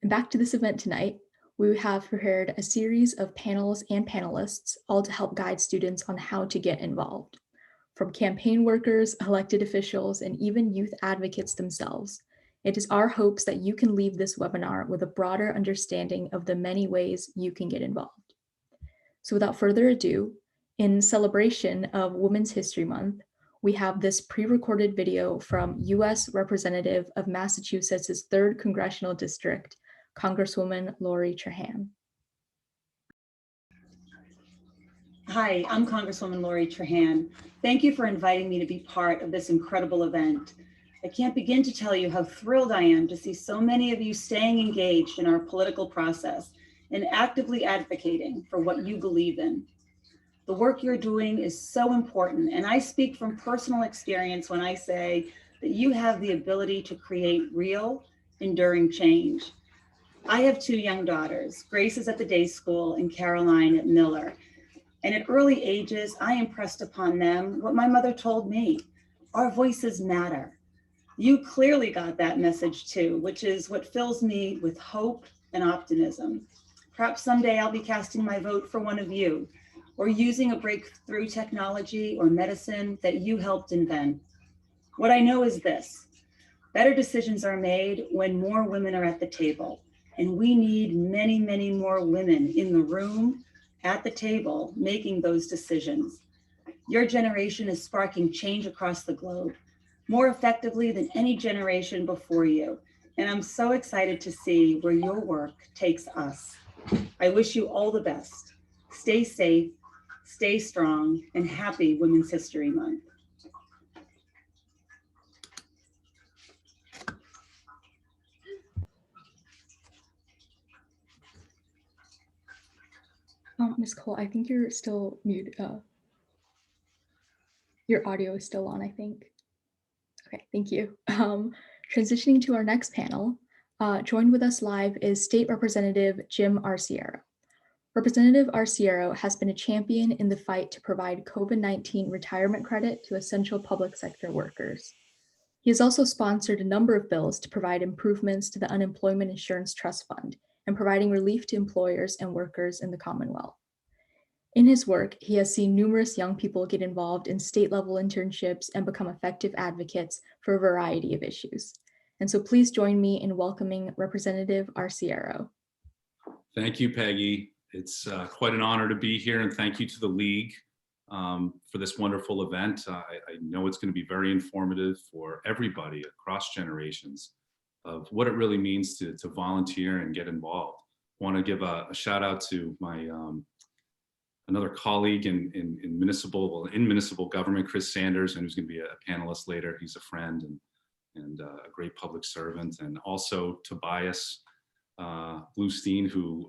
And back to this event tonight, we have prepared a series of panels and panelists, all to help guide students on how to get involved. From campaign workers, elected officials, and even youth advocates themselves, it is our hopes that you can leave this webinar with a broader understanding of the many ways you can get involved. So without further ado, in celebration of Women's History Month, we have this pre-recorded video from U.S. Representative of Massachusetts' 3rd Congressional District, Congresswoman Lori Trahan. Hi, I'm Congresswoman Lori Trahan. Thank you for inviting me to be part of this incredible event. I can't begin to tell you how thrilled I am to see so many of you staying engaged in our political process and actively advocating for what you believe in. The work you're doing is so important, and I speak from personal experience when I say that you have the ability to create real, enduring change. I have 2 young daughters. Grace is at the day school and Caroline at Miller. And at early ages, I impressed upon them what my mother told me: our voices matter. You clearly got that message too, which is what fills me with hope and optimism. Perhaps someday I'll be casting my vote for one of you, or using a breakthrough technology or medicine that you helped invent. What I know is this: better decisions are made when more women are at the table, and we need many, many more women in the room, at the table, making those decisions. Your generation is sparking change across the globe, more effectively than any generation before you. And I'm so excited to see where your work takes us. I wish you all the best. Stay safe, stay strong, and happy Women's History Month. Ms. Cole, I think you're still muted. Your audio is still on, I think. Okay, thank you. Transitioning to our next panel, joined with us live is State Representative Jim Arciero. Representative Arciero has been a champion in the fight to provide COVID-19 retirement credit to essential public sector workers. He has also sponsored a number of bills to provide improvements to the Unemployment Insurance Trust Fund and providing relief to employers and workers in the Commonwealth. In his work, he has seen numerous young people get involved in state-level internships and become effective advocates for a variety of issues. And so please join me in welcoming Representative Arciero. Thank you, Peggy. It's quite an honor to be here, and thank you to the League for this wonderful event. I know it's going to be very informative for everybody across generations of what it really means to volunteer and get involved. I want to give a shout out to my another colleague in municipal government, Chris Sanders, and who's going to be a panelist later. He's a friend and a great public servant, and also Tobias Bluestein, who's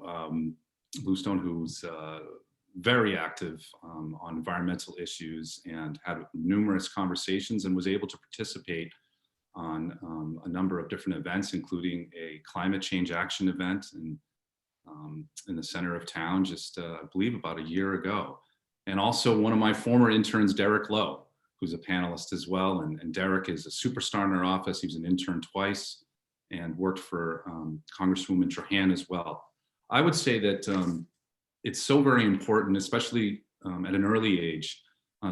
very active on environmental issues and had numerous conversations and was able to participate on a number of different events, including a climate change action event in the center of town just, I believe, about a year ago. And also one of my former interns, Derek Lowe, who's a panelist as well. And Derek is a superstar in our office. He was an intern twice and worked for Congresswoman Trahan as well. I would say that it's so very important, especially at an early age,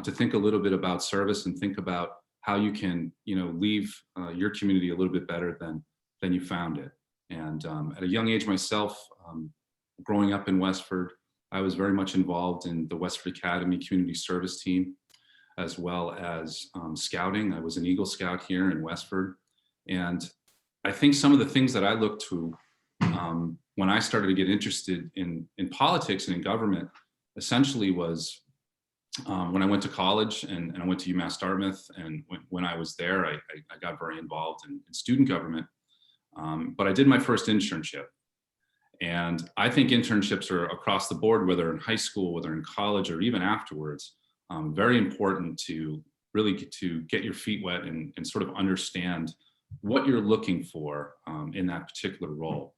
to think a little bit about service and think about how you can, leave your community a little bit better than you found it. And at a young age myself, growing up in Westford, I was very much involved in the Westford Academy Community Service Team, as well as scouting. I was an Eagle Scout here in Westford. And I think some of the things that I looked to when I started to get interested in politics and in government, essentially was when I went to college and I went to UMass Dartmouth. And when I was there, I got very involved in student government. But I did my first internship. And I think internships are across the board, whether in high school, whether in college, or even afterwards, very important to really get your feet wet and sort of understand what you're looking for in that particular role.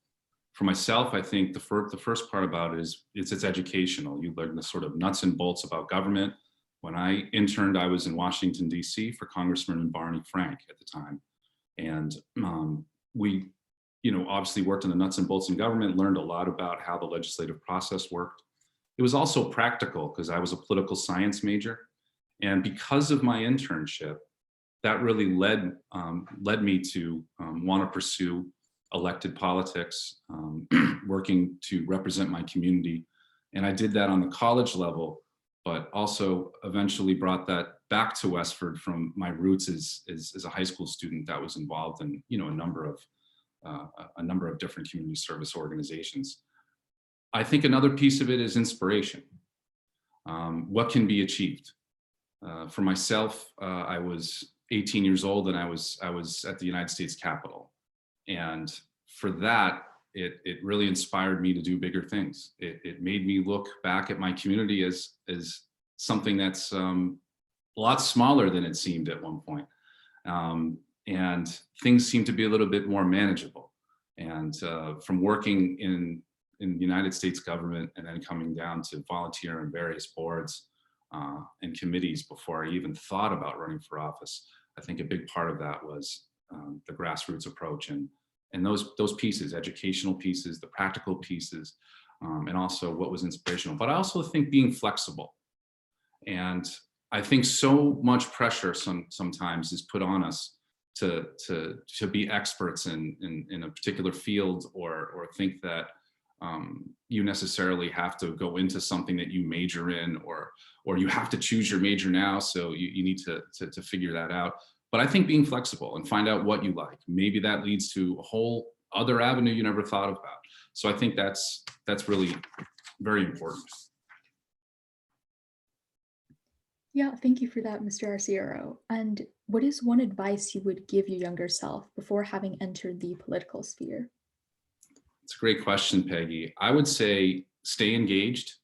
For myself, I think the first part about it is it's educational. You learn the sort of nuts and bolts about government. When I interned, I was in Washington, D.C. for Congressman Barney Frank at the time. And we obviously worked in the nuts and bolts in government, learned a lot about how the legislative process worked. It was also practical because I was a political science major. And because of my internship, that really led me to want to pursue elected politics, working to represent my community. And I did that on the college level, but also eventually brought that back to Westford from my roots as a high school student that was involved in a number of different community service organizations. I think another piece of it is inspiration. What can be achieved? For myself, I was 18 years old and I was at the United States Capitol. And for that, it really inspired me to do bigger things. It made me look back at my community as something that's a lot smaller than it seemed at one point. And things seem to be a little bit more manageable. And from working in the United States government and then coming down to volunteer in various boards and committees before I even thought about running for office, I think a big part of that was the grassroots approach and those pieces, educational pieces, the practical pieces, and also what was inspirational. But I also think being flexible. And I think so much pressure sometimes is put on us to be experts in a particular field or think that you necessarily have to go into something that you major in or you have to choose your major now, so you need to figure that out. But I think being flexible and find out what you like, maybe that leads to a whole other avenue you never thought about. So I think that's really very important. Yeah, thank you for that, Mr. Arciero. And what is one advice you would give your younger self before having entered the political sphere? It's a great question, Peggy. I would say stay engaged.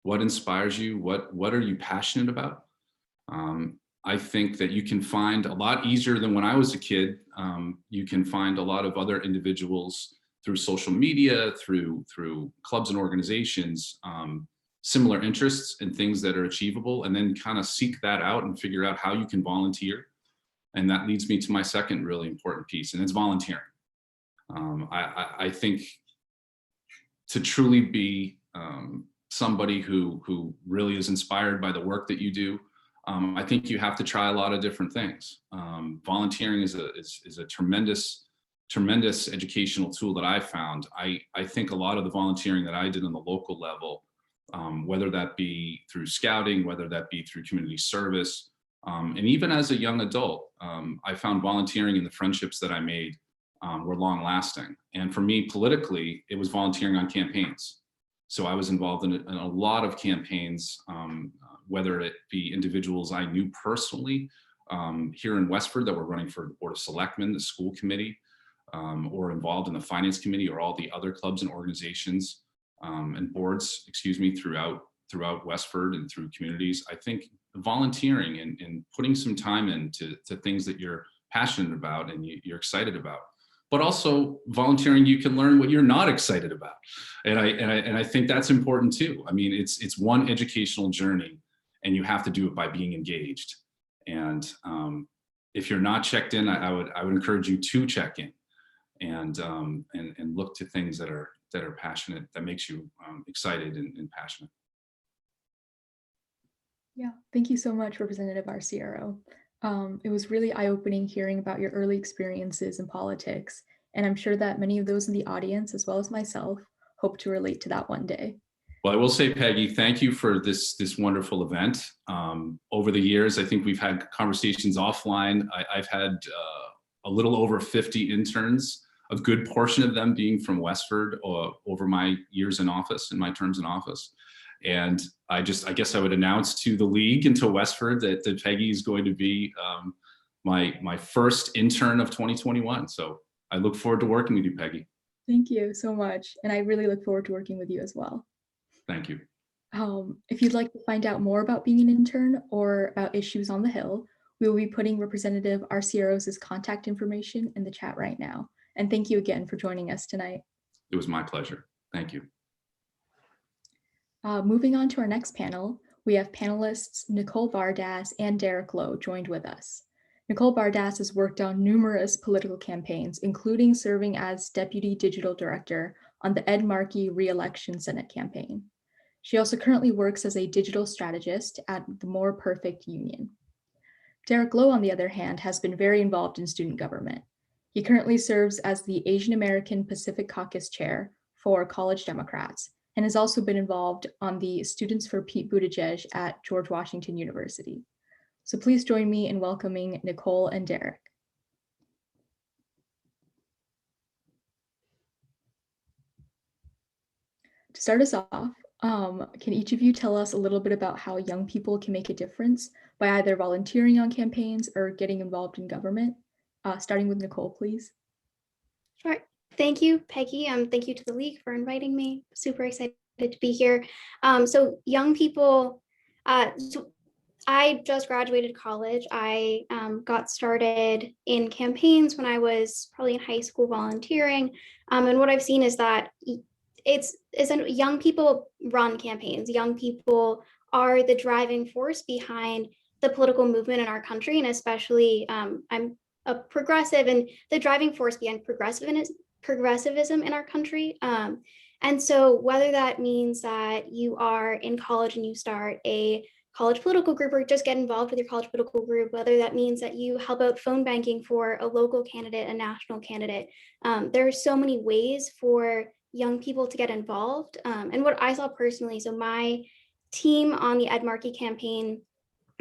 What inspires you? What are you passionate about? I think that you can find a lot easier than when I was a kid. You can find a lot of other individuals through social media, through clubs and organizations, similar interests and things that are achievable, and then kind of seek that out and figure out how you can volunteer. And that leads me to my second really important piece, and it's volunteering. I think to truly be somebody who really is inspired by the work that you do, I think you have to try a lot of different things. Volunteering is a tremendous educational tool that I found. I think a lot of the volunteering that I did on the local level, whether that be through scouting, whether that be through community service, and even as a young adult, I found volunteering and the friendships that I made were long lasting. And for me politically, it was volunteering on campaigns. So I was involved in a lot of campaigns, whether it be individuals I knew personally here in Westford that were running for the Board of Selectmen, the school committee, or involved in the finance committee or all the other clubs and organizations and boards, throughout Westford and through communities. I think volunteering and putting some time into things that you're passionate about and you're excited about. But also volunteering, you can learn what you're not excited about, and I think that's important too. I mean, it's one educational journey, and you have to do it by being engaged. And if you're not checked in, I would encourage you to check in, and look to things that are passionate, that makes you excited and passionate. Yeah, thank you so much, Representative Arciero. It was really eye-opening hearing about your early experiences in politics, and I'm sure that many of those in the audience, as well as myself, hope to relate to that one day. Well, I will say, Peggy, thank you for this wonderful event. Over the years, I think we've had conversations offline. I've had a little over 50 interns, a good portion of them being from Westford over my years in office and my terms in office. And I guess I would announce to the league and to Westford that Peggy is going to be my first intern of 2021. So I look forward to working with you, Peggy. Thank you so much. And I really look forward to working with you as well. Thank you. If you'd like to find out more about being an intern or about issues on the Hill, we will be putting Representative Arciero's contact information in the chat right now. And thank you again for joining us tonight. It was my pleasure. Thank you. Moving on to our next panel, we have panelists Nicole Vardas and Lowe joined with us. Nicole Vardas has worked on numerous political campaigns, including serving as Deputy Digital Director on the Ed Markey re-election Senate campaign. She also currently works as a digital strategist at the More Perfect Union. Derek Lowe, on the other hand, has been very involved in student government. He currently serves as the Asian American Pacific Caucus Chair for College Democrats and has also been involved on the Students for Pete Buttigieg at George Washington University. So please join me in welcoming Nicole and Derek. To start us off, can each of you tell us a little bit about how young people can make a difference by either volunteering on campaigns or getting involved in government? Starting with Nicole, please. Sure. Thank you, Peggy. Thank you to the League for inviting me. Super excited to be here. So young people, so I just graduated college. I got started in campaigns when I was probably in high school volunteering. And what I've seen is that it's young people run campaigns. Young people are the driving force behind the political movement in our country. And especially I'm a progressive and the driving force behind progressivism in our country. And so whether that means that you are in college and you start a college political group or just get involved with your college political group, whether that means that you help out phone banking for a local candidate, a national candidate. There are so many ways for young people to get involved. And what I saw personally, so my team on the Ed Markey campaign,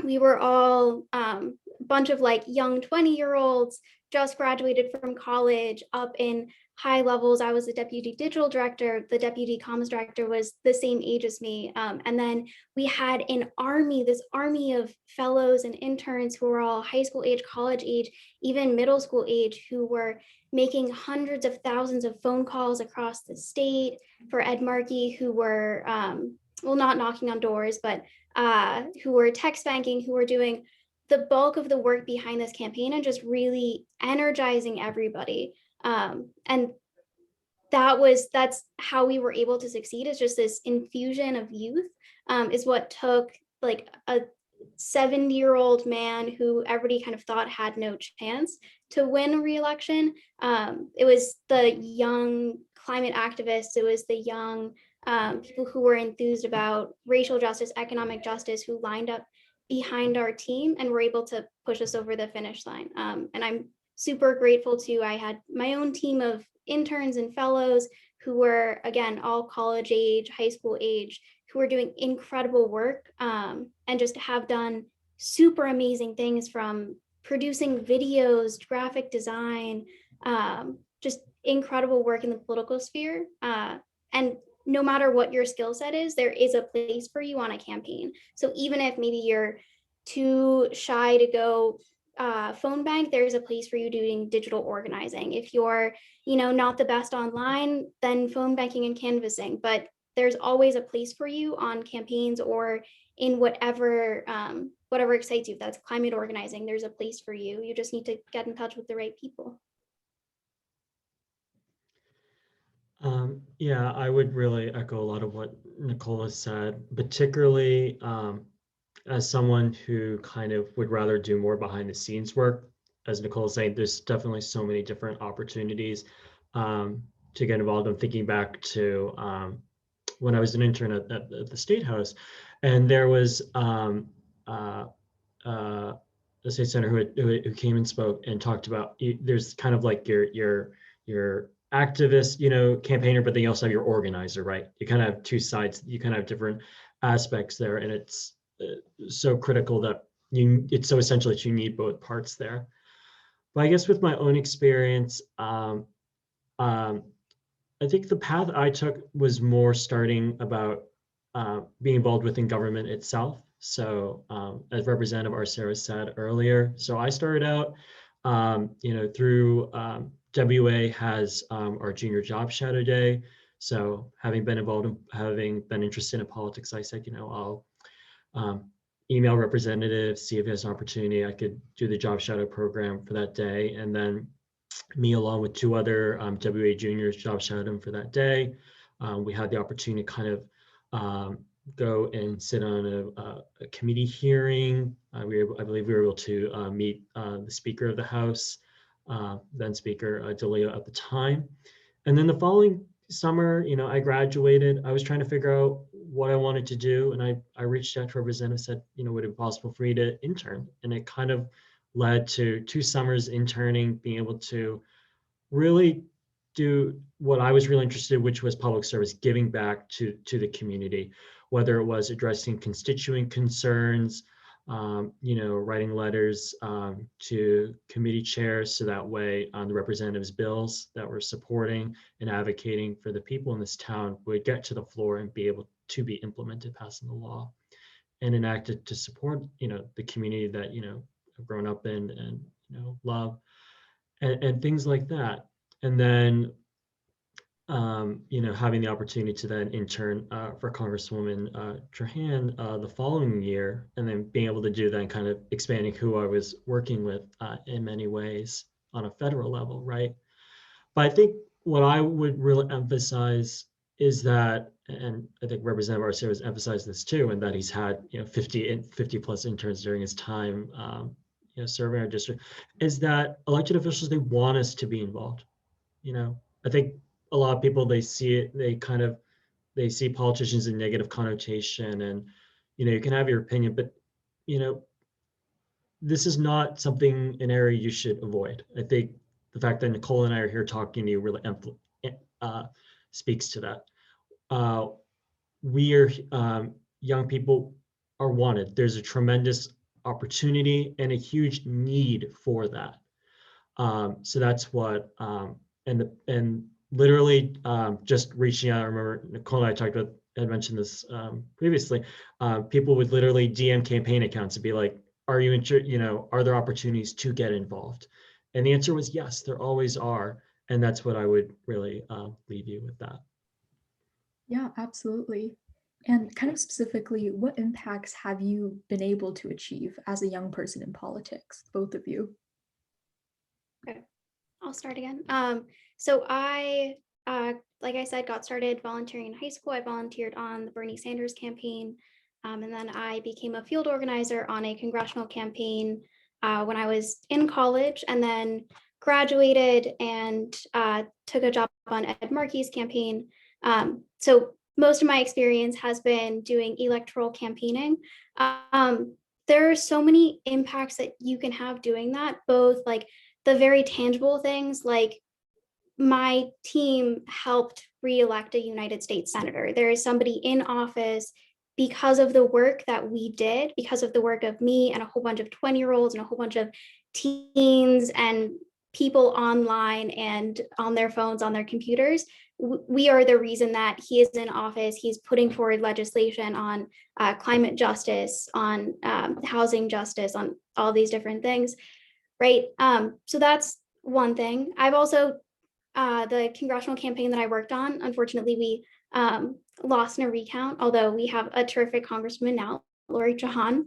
we were all a bunch of like young 20-year-olds just graduated from college up in high levels. I was the deputy digital director. The deputy comms director was the same age as me. And then we had this army of fellows and interns who were all high school age, college age, even middle school age, who were making hundreds of thousands of phone calls across the state for Ed Markey, who were, well, not knocking on doors, but who were text banking, who were doing the bulk of the work behind this campaign and just really energizing everybody. And that's how we were able to succeed, is just this infusion of youth, is what took like a 70-year-old man who everybody kind of thought had no chance to win a re-election. It was the young climate activists, it was the young people who were enthused about racial justice, economic justice, who lined up behind our team and were able to push us over the finish line. And I'm super grateful to, I had my own team of interns and fellows who were, again, all college age, high school age, who were doing incredible work and just have done super amazing things, from producing videos, graphic design, just incredible work in the political sphere. And no matter what your skill set is, there is a place for you on a campaign. So even if maybe you're too shy to go phone bank, there's a place for you doing digital organizing. If you're, not the best online, then phone banking and canvassing. But there's always a place for you on campaigns or in whatever excites you. If that's climate organizing, there's a place for you. You just need to get in touch with the right people. Yeah, I would really echo a lot of what Nicole has said, particularly as someone who kind of would rather do more behind the scenes work. As Nicole is saying, there's definitely so many different opportunities to get involved. I'm thinking back to when I was an intern at the State House, and there was the State Senator who came and spoke and talked about, there's kind of like your activist, campaigner, but then you also have your organizer, right? You kind of have two sides. You kind of have different aspects there, and it's so critical that it's so essential that you need both parts there. But I guess with my own experience, I think the path I took was more starting about being involved within government itself. So as Representative Arciero said earlier, so I started out, through WA has our Junior Job Shadow Day. So having been interested in politics, I said, I'll email representatives, see if there's an opportunity I could do the Job Shadow program for that day. And then me, along with two other WA juniors, job shadowed them for that day. We had the opportunity to kind of go and sit on a committee hearing. I believe we were able to meet the Speaker of the House, then Speaker DeLeo at the time. And then the following summer, I graduated. I was trying to figure out what I wanted to do. And I reached out to a representative, said, would it be possible for me to intern? And it kind of led to 2 summers interning, being able to really do what I was really interested in, which was public service, giving back to the community, whether it was addressing constituent concerns, writing letters to committee chairs, so that way the representatives' bills that we're supporting and advocating for the people in this town would get to the floor and be able to be implemented, passing the law and enacted to support, the community that, I've grown up in and, love and things like that. And then, having the opportunity to then intern for Congresswoman Trahan the following year, and then being able to do that and kind of expanding who I was working with in many ways on a federal level, right? But I think what I would really emphasize is that, and I think Representative Arciero has emphasized this too, and that he's had 50 plus interns during his time serving our district, is that elected officials, they want us to be involved. I think a lot of people, they see it, they see politicians in negative connotation, and you can have your opinion, but this is not an area you should avoid. I think the fact that Nicole and I are here talking to you really speaks to that. We are young people are wanted. There's a tremendous opportunity and a huge need for that. So that's what and literally just reaching out. I remember Nicole and I had mentioned this previously. People would literally DM campaign accounts and be like, are you are there opportunities to get involved? And the answer was yes, there always are. And that's what I would really leave you with that. Yeah, absolutely. And kind of specifically, what impacts have you been able to achieve as a young person in politics, both of you? Okay, I'll start again. So I, like I said, got started volunteering in high school. I volunteered on the Bernie Sanders campaign. And then I became a field organizer on a congressional campaign when I was in college, and then graduated and took a job on Ed Markey's campaign. So most of my experience has been doing electoral campaigning. There are so many impacts that you can have doing that, both like the very tangible things, like my team helped re-elect a United States senator. There is somebody in office because of the work that we did, because of the work of me and a whole bunch of 20-year-olds and a whole bunch of teens and people online and on their phones, on their computers. We are the reason that he is in office. He's putting forward legislation on climate justice, on housing justice, on all these different things, right? So that's one thing. I've also, the congressional campaign that I worked on, unfortunately, we lost in a recount, although we have a terrific congresswoman now, Lori Trahan.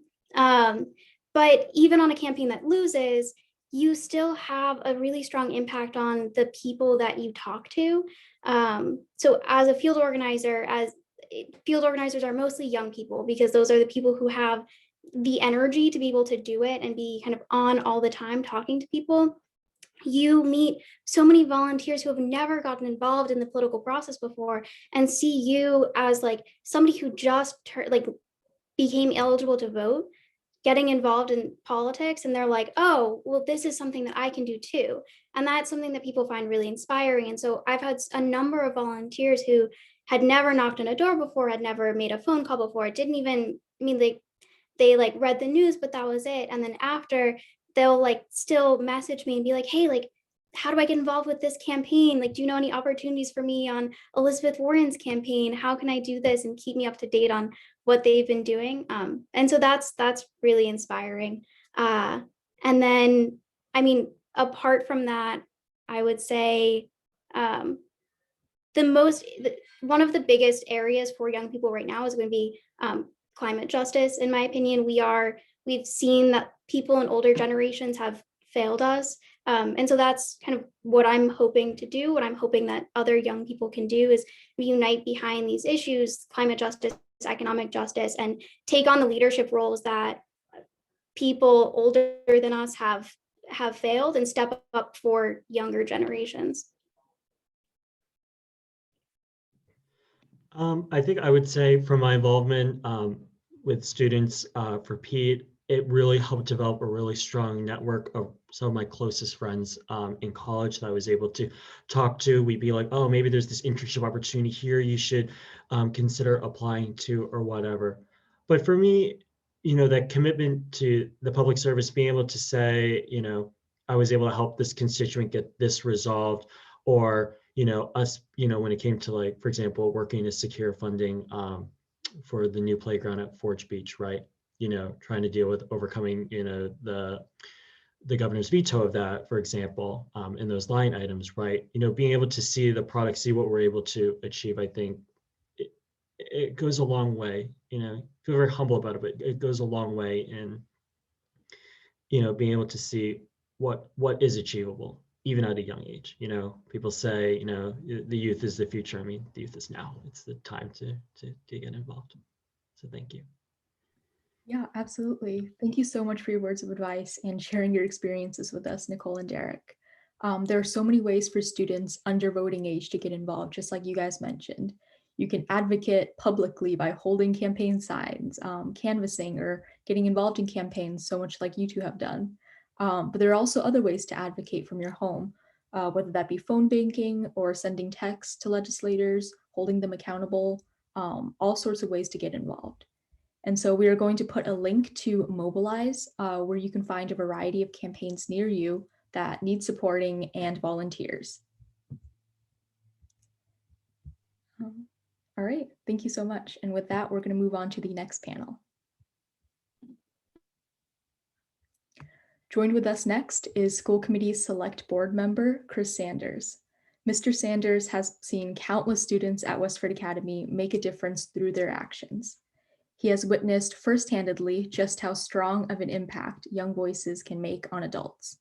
But even on a campaign that loses, you still have a really strong impact on the people that you talk to. So as a field organizer, field organizers are mostly young people, because those are the people who have the energy to be able to do it and be kind of on all the time talking to people. You meet so many volunteers who have never gotten involved in the political process before and see you as like somebody who just became eligible to vote, getting involved in politics, and they're like, oh, well, this is something that I can do too. And that's something that people find really inspiring. And so I've had a number of volunteers who had never knocked on a door before, had never made a phone call before, didn't even, they like read the news, but that was it. And then after, they'll like still message me and be like, hey, like, how do I get involved with this campaign? Like, do you know any opportunities for me on Elizabeth Warren's campaign? How can I do this? And keep me up to date on what they've been doing. And so that's really inspiring. And then, apart from that, I would say one of the biggest areas for young people right now is going to be climate justice. In my opinion, we've seen that people in older generations have failed us. And so that's kind of what I'm hoping to do. What I'm hoping that other young people can do is reunite behind these issues, climate justice, economic justice, and take on the leadership roles that people older than us have failed, and step up for younger generations. I think I would say from my involvement with students for Pete, it really helped develop a really strong network of some of my closest friends in college that I was able to talk to. We'd be like, oh, maybe there's this internship opportunity here you should consider applying to or whatever. But for me, that commitment to the public service, being able to say, I was able to help this constituent get this resolved, or us, when it came to, like, for example, working to secure funding for the new playground at Forge Beach, right? Trying to deal with overcoming, the governor's veto of that, for example, in those line items, right? Being able to see the product, see what we're able to achieve, I think it goes a long way. Feel very humble about it, but it goes a long way in, being able to see what is achievable, even at a young age. People say, the youth is the future. I mean, the youth is now. It's the time to get involved. So thank you. Yeah, absolutely. Thank you so much for your words of advice and sharing your experiences with us, Nicole and Derek. There are so many ways for students under voting age to get involved, just like you guys mentioned. You can advocate publicly by holding campaign signs, canvassing, or getting involved in campaigns, so much like you two have done. But there are also other ways to advocate from your home, whether that be phone banking or sending texts to legislators, holding them accountable, all sorts of ways to get involved. And so we are going to put a link to Mobilize, where you can find a variety of campaigns near you that need supporting and volunteers. All right, thank you so much. And with that, we're going to move on to the next panel. Joined with us next is School Committee Select Board Member Chris Sanders. Mr. Sanders has seen countless students at Westford Academy make a difference through their actions. He has witnessed first-handedly just how strong of an impact young voices can make on adults.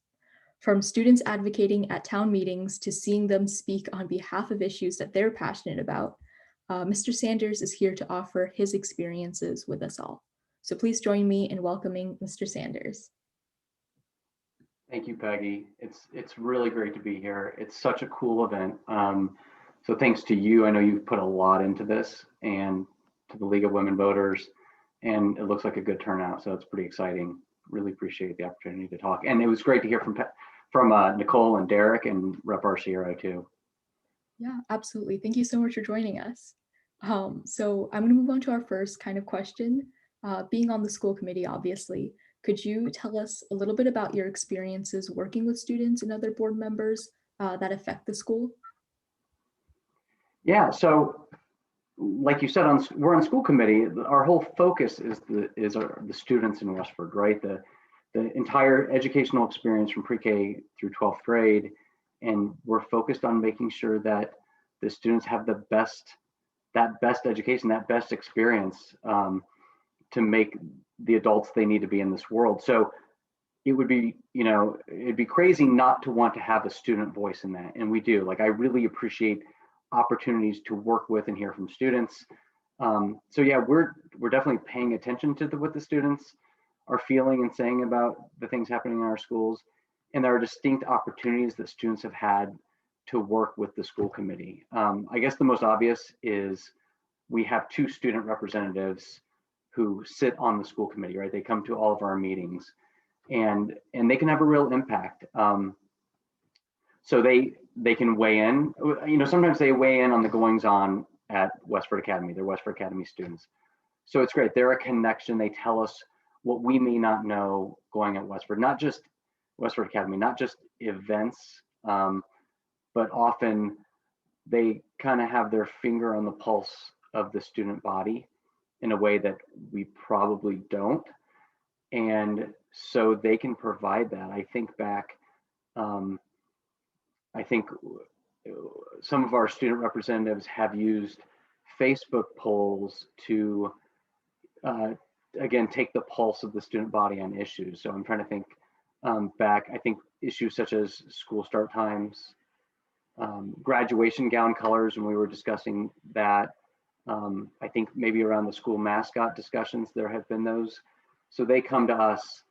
From students advocating at town meetings to seeing them speak on behalf of issues that they're passionate about, Mr. Sanders is here to offer his experiences with us all. So please join me in welcoming Mr. Sanders. Thank you, Peggy. It's really great to be here. It's such a cool event. So thanks to you. I know you've put a lot into this, and to the League of Women Voters, and it looks like a good turnout. So it's pretty exciting. Really appreciate the opportunity to talk. And it was great to hear from Nicole and Derek and Rep. Arciero too. Yeah, absolutely. Thank you so much for joining us. So I'm going to move on to our first kind of question. Being on the school committee, obviously, could you tell us a little bit about your experiences working with students and other board members that affect the school? Yeah, so like you said, we're on school committee. Our whole focus is the students in Westford, right? The entire educational experience from pre-K through 12th grade. And we're focused on making sure that the students have that best education, that best experience to make the adults they need to be in this world. So it would be, it'd be crazy not to want to have a student voice in that. And we do. Like, I really appreciate opportunities to work with and hear from students. So yeah, we're definitely paying attention to what the students are feeling and saying about the things happening in our schools. And there are distinct opportunities that students have had to work with the school committee. I guess the most obvious is we have 2 student representatives who sit on the school committee, right? They come to all of our meetings, and they can have a real impact. So they can weigh in. Sometimes they weigh in on the goings on at Westford Academy. They're Westford Academy students. So it's great. They're a connection. They tell us what we may not know going at Westford, not just Westford Academy, not just events, but often they kind of have their finger on the pulse of the student body in a way that we probably don't. And so they can provide that. I think back, I think some of our student representatives have used Facebook polls to, again, take the pulse of the student body on issues. So I'm trying to think back. I think issues such as school start times, graduation gown colors, when we were discussing that, I think maybe around the school mascot discussions, there have been those. So they come to us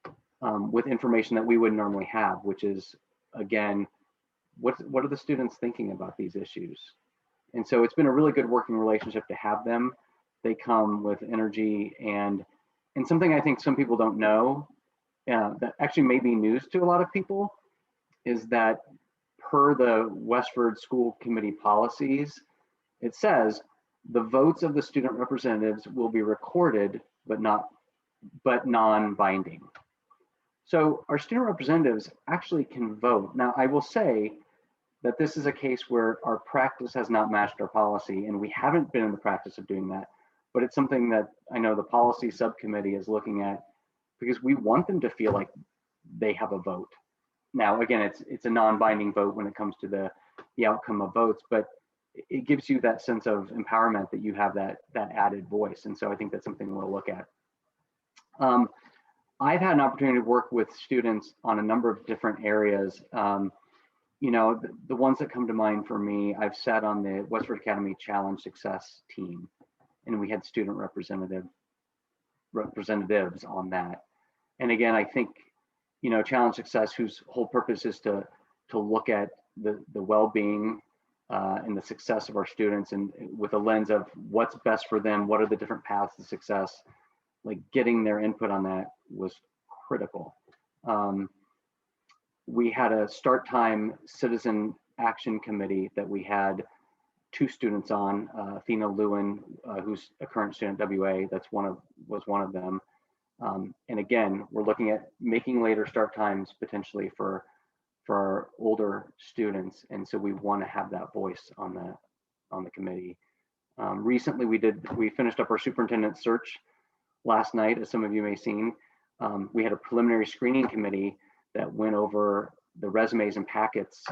with information that we wouldn't normally have, which is, again, what are the students thinking about these issues? And so it's been a really good working relationship to have them. They come with energy and something I think some people don't know, that actually may be news to a lot of people, is that per the Westford School Committee policies, it says the votes of the student representatives will be recorded, but non-binding. So our student representatives actually can vote. Now, I will say that this is a case where our practice has not matched our policy, and we haven't been in the practice of doing that, but it's something that I know the policy subcommittee is looking at, because we want them to feel like they have a vote. Now, again, it's a non-binding vote when it comes to the outcome of votes, but it gives you that sense of empowerment that you have that added voice. And so I think that's something we'll look at. I've had an opportunity to work with students on a number of different areas. You know, the ones that come to mind for me, I've sat on the Westford Academy Challenge Success team, and we had student representatives on that. And again, I think, you know, Challenge Success, whose whole purpose is to look at the well-being and the success of our students, and with a lens of what's best for them, what are the different paths to success, like getting their input on that was critical. We had a start time citizen action committee that we had 2 students on, Athena Lewin, who's a current student at WA, was one of them. And again, we're looking at making later start times potentially for our older students. And so we want to have that voice on the committee. Recently we finished up our superintendent search last night, as some of you may have seen. We had a preliminary screening committee that went over the resumes and packets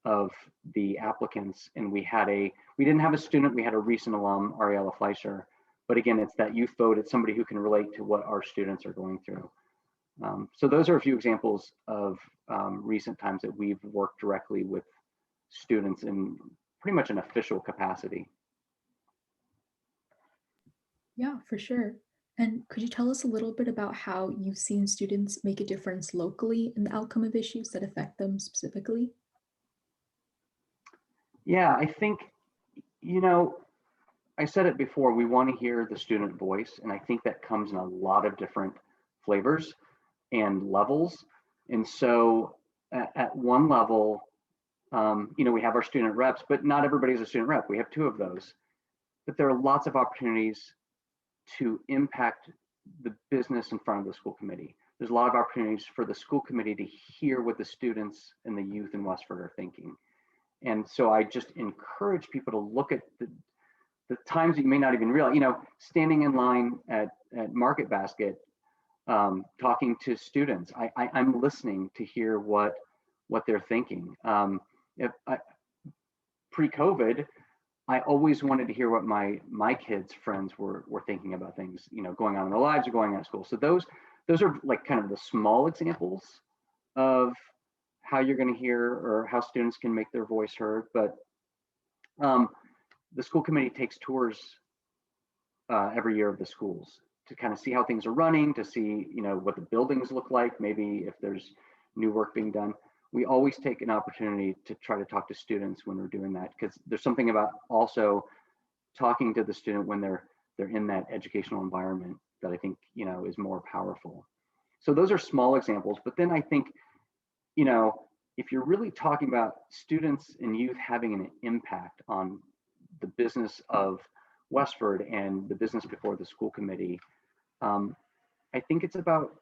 of the applicants. And we didn't have a student, we had a recent alum, Ariella Fleischer. But again, it's that youth vote, it's somebody who can relate to what our students are going through. So those are a few examples of recent times that we've worked directly with students in pretty much an official capacity. Yeah, for sure. And could you tell us a little bit about how you've seen students make a difference locally in the outcome of issues that affect them specifically? Yeah, I think, you know, I said it before, we want to hear the student voice, and I think that comes in a lot of different flavors and levels. And so at one level, you know, we have our student reps, but not everybody is a student rep. We have 2 of those, but there are lots of opportunities to impact the business in front of the school committee. There's a lot of opportunities for the school committee to hear what the students and the youth in Westford are thinking. And so I just encourage people to look at the times that you may not even realize, you know, standing in line at Market Basket, talking to students. I'm listening to hear what they're thinking. Pre-COVID, I always wanted to hear what my kids' friends were thinking about things, you know, going on in their lives or going on at school. So those are like kind of the small examples of how you're going to hear or how students can make their voice heard. But the school committee takes tours every year of the schools to kind of see how things are running, to see, you know, what the buildings look like, maybe if there's new work being done. We always take an opportunity to try to talk to students when we're doing that, because there's something about also talking to the student when they're in that educational environment that I think, you know, is more powerful. So those are small examples, but then I think, you know, if you're really talking about students and youth having an impact on the business of Westford and the business before the school committee, I think it's about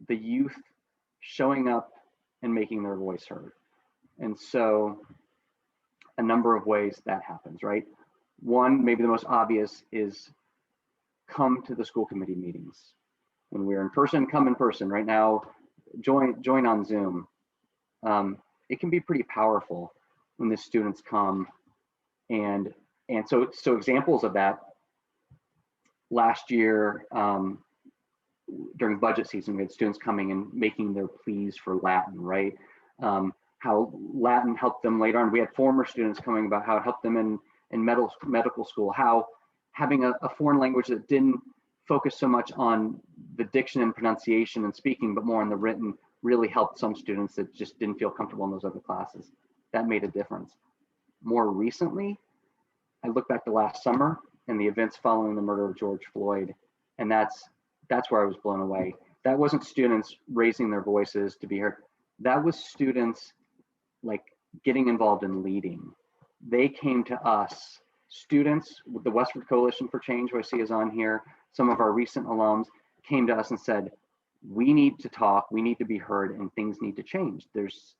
the youth showing up and making their voice heard. And so a number of ways that happens, right? One, maybe the most obvious, is come to the school committee meetings. When we're in person, come in person. Right now, join on Zoom. It can be pretty powerful when the students come. And so examples of that, last year, during budget season, we had students coming and making their pleas for Latin, right? How Latin helped them later on. We had former students coming about how it helped them in medical school, how having a foreign language that didn't focus so much on the diction and pronunciation and speaking, but more on the written, really helped some students that just didn't feel comfortable in those other classes. That made a difference. More recently, I look back to last summer and the events following the murder of George Floyd, and that's where I was blown away. That wasn't students raising their voices to be heard. That was students like getting involved in leading. They came to us, students with the Westford Coalition for Change, who I see is on here, some of our recent alums came to us and said, we need to talk, we need to be heard, and things need to change. There's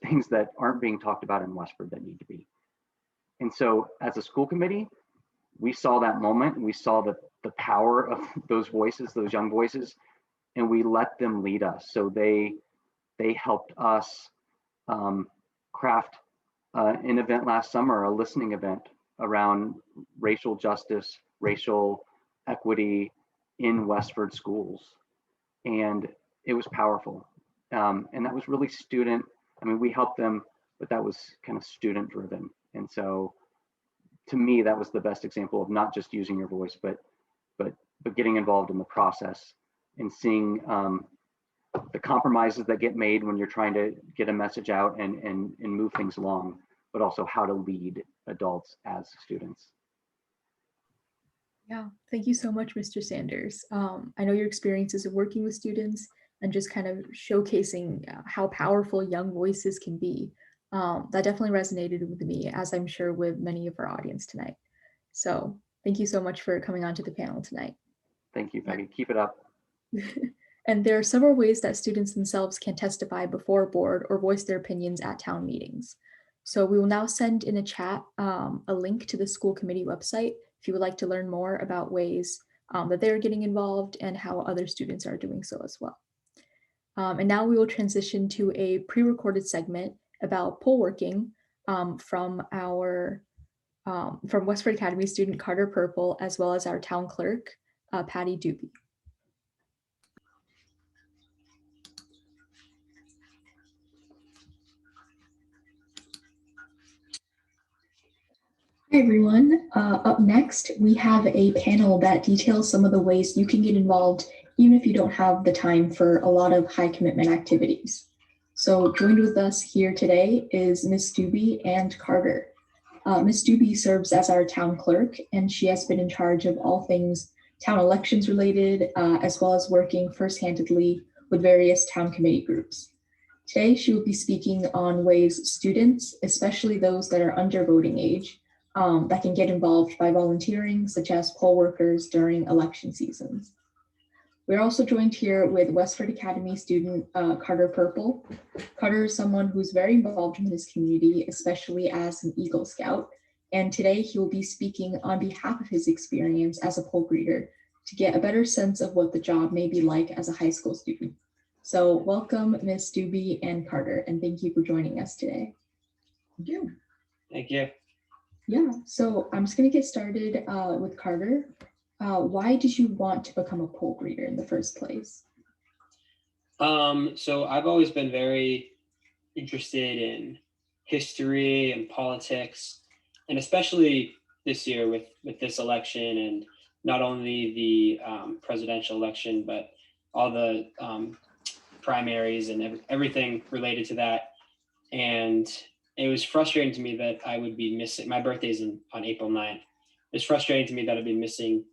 things that aren't being talked about in Westford that need to be. And so as a school committee, we saw that moment, we saw the power of those voices, those young voices, and we let them lead us. So they helped us craft an event last summer, a listening event around racial justice, racial equity in Westford schools. And it was powerful. And that was really student. I mean, we helped them, but that was kind of student driven. And so to me, that was the best example of not just using your voice, but getting involved in the process and seeing the compromises that get made when you're trying to get a message out and move things along, but also how to lead adults as students. Yeah, thank you so much, Mr. Sanders. I know your experiences of working with students and just kind of showcasing how powerful young voices can be. That definitely resonated with me, as I'm sure with many of our audience tonight. So thank you so much for coming onto the panel tonight. Thank you, Peggy. Keep it up. And there are several ways that students themselves can testify before a board or voice their opinions at town meetings. So we will now send in a chat a link to the school committee website if you would like to learn more about ways that they're getting involved and how other students are doing so as well. And now we will transition to a pre-recorded segment about poll working from Westford Academy student Carter Purple, as well as our town clerk, Patty Doobie. Hi everyone. Up next, we have a panel that details some of the ways you can get involved even if you don't have the time for a lot of high commitment activities. So joined with us here today is Ms. Doobie and Carter. Ms. Doobie serves as our town clerk, and she has been in charge of all things town elections related, as well as working first-handedly with various town committee groups. Today, she will be speaking on ways students, especially those that are under voting age, that can get involved by volunteering, such as poll workers during election seasons. We're also joined here with Westford Academy student Carter Purple. Carter is someone who's very involved in this community, especially as an Eagle Scout. And today he will be speaking on behalf of his experience as a poll greeter to get a better sense of what the job may be like as a high school student. So welcome, Ms. Doobie and Carter, and thank you for joining us today. Thank you. Thank you. Yeah, so I'm just gonna get started with Carter. Why did you want to become a poll greeter in the first place? So I've always been very interested in history and politics, and especially this year with this election, and not only the presidential election, but all the primaries and everything related to that. And it was frustrating to me that I would be missing, my birthday's on April 9th. It's frustrating to me that I'd be missing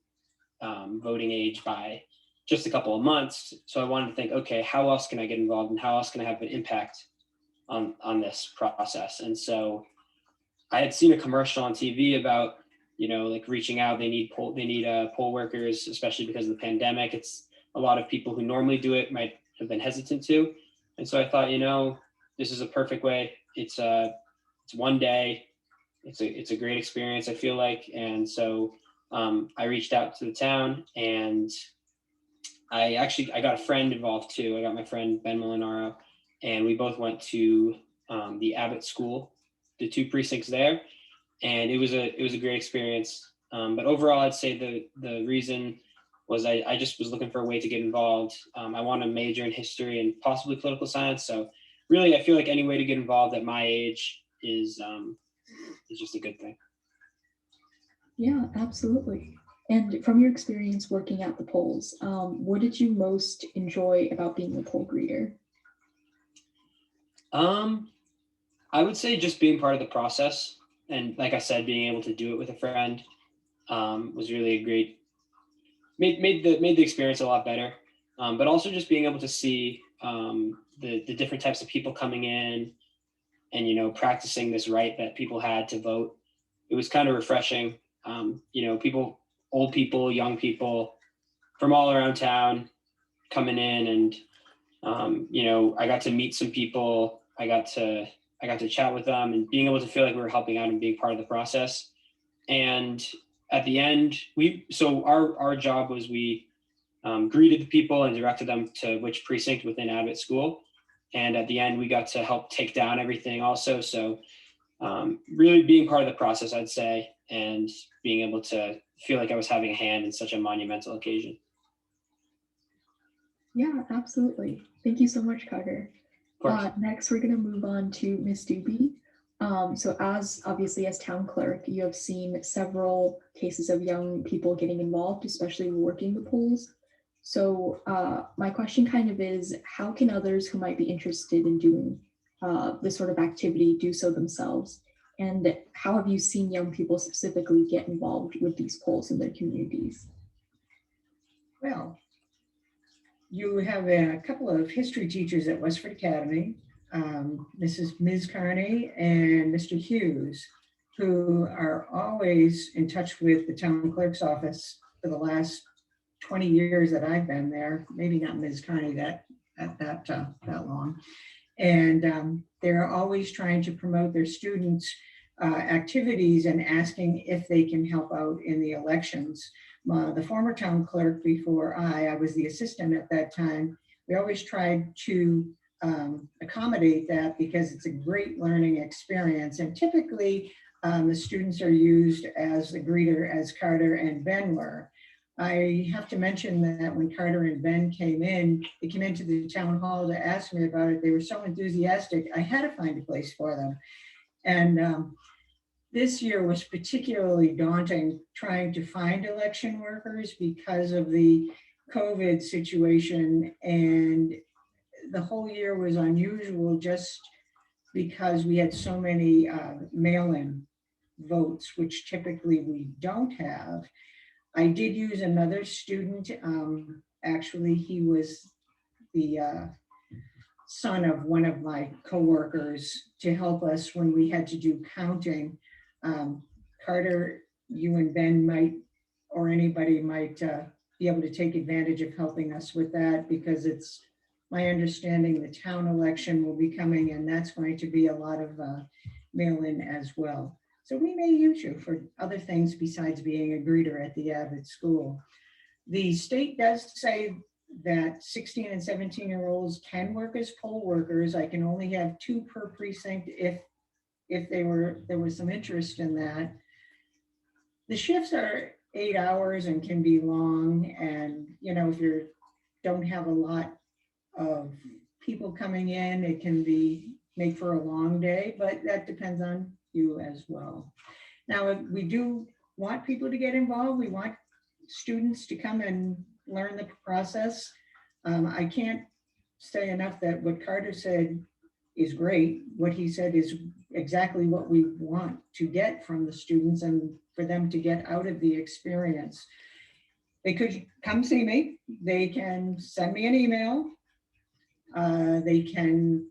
voting age by just a couple of months. So I wanted to think, okay, how else can I get involved and how else can I have an impact on this process? And so I had seen a commercial on TV about, like reaching out. They need poll workers, especially because of the pandemic. It's a lot of people who normally do it might have been hesitant to. And so I thought, this is a perfect way. It's one day. It's a great experience, I feel like. And so I reached out to the town, and I got a friend involved too. I got my friend Ben Molinaro, and we both went to the Abbott School, the 2 precincts there, and it was a great experience. But overall, I'd say the reason was I just was looking for a way to get involved. I want to major in history and possibly political science. So really, I feel like any way to get involved at my age is just a good thing. Yeah, absolutely. And from your experience working at the polls, what did you most enjoy about being a poll greeter? I would say just being part of the process, and like I said, being able to do it with a friend was really a great made the experience a lot better. But also just being able to see the different types of people coming in, and practicing this right that people had to vote. It was kind of refreshing. People, old people, young people from all around town coming in, and I got to meet some people. I got to chat with them, and being able to feel like we were helping out and being part of the process. And at the end, our job was we greeted the people and directed them to which precinct within Abbott School. And at the end, we got to help take down everything also. So really being part of the process, I'd say, and being able to feel like I was having a hand in such a monumental occasion. Yeah, absolutely. Thank you so much, Carter. Next, we're going to move on to Ms. Doobie. So obviously as town clerk, you have seen several cases of young people getting involved, especially working the polls. So my question kind of is, how can others who might be interested in doing this sort of activity do so themselves? And how have you seen young people specifically get involved with these polls in their communities? Well, you have a couple of history teachers at Westford Academy. This is Ms. Carney and Mr. Hughes, who are always in touch with the town clerk's office for the last 20 years that I've been there. Maybe not Ms. Carney that long. And they're always trying to promote their students' activities and asking if they can help out in the elections. The former town clerk before I was the assistant at that time, we always tried to accommodate that because it's a great learning experience. And typically the students are used as the greeter as Carter and Ben were. I have to mention that when Carter and Ben came in, they came into the town hall to ask me about it. They were so enthusiastic, I had to find a place for them. And this year was particularly daunting trying to find election workers because of the COVID situation. And the whole year was unusual just because we had so many mail-in votes, which typically we don't have. I did use another student. Actually, he was the son of one of my coworkers to help us when we had to do counting. Carter, you and Ben might, or anybody might be able to take advantage of helping us with that, because it's my understanding the town election will be coming, and that's going to be a lot of mail-in as well. So we may use you for other things besides being a greeter at the Abbott School. The state does say that 16 and 17-year-olds can work as poll workers. I can only have 2 per precinct if there was some interest in that. The shifts are 8 hours and can be long. And, if you don't have a lot of people coming in, it can make for a long day, but that depends on you as well. Now, we do want people to get involved. We want students to come and learn the process. I can't say enough that what Carter said is great. What he said is exactly what we want to get from the students and for them to get out of the experience. They could come see me. They can send me an email. They can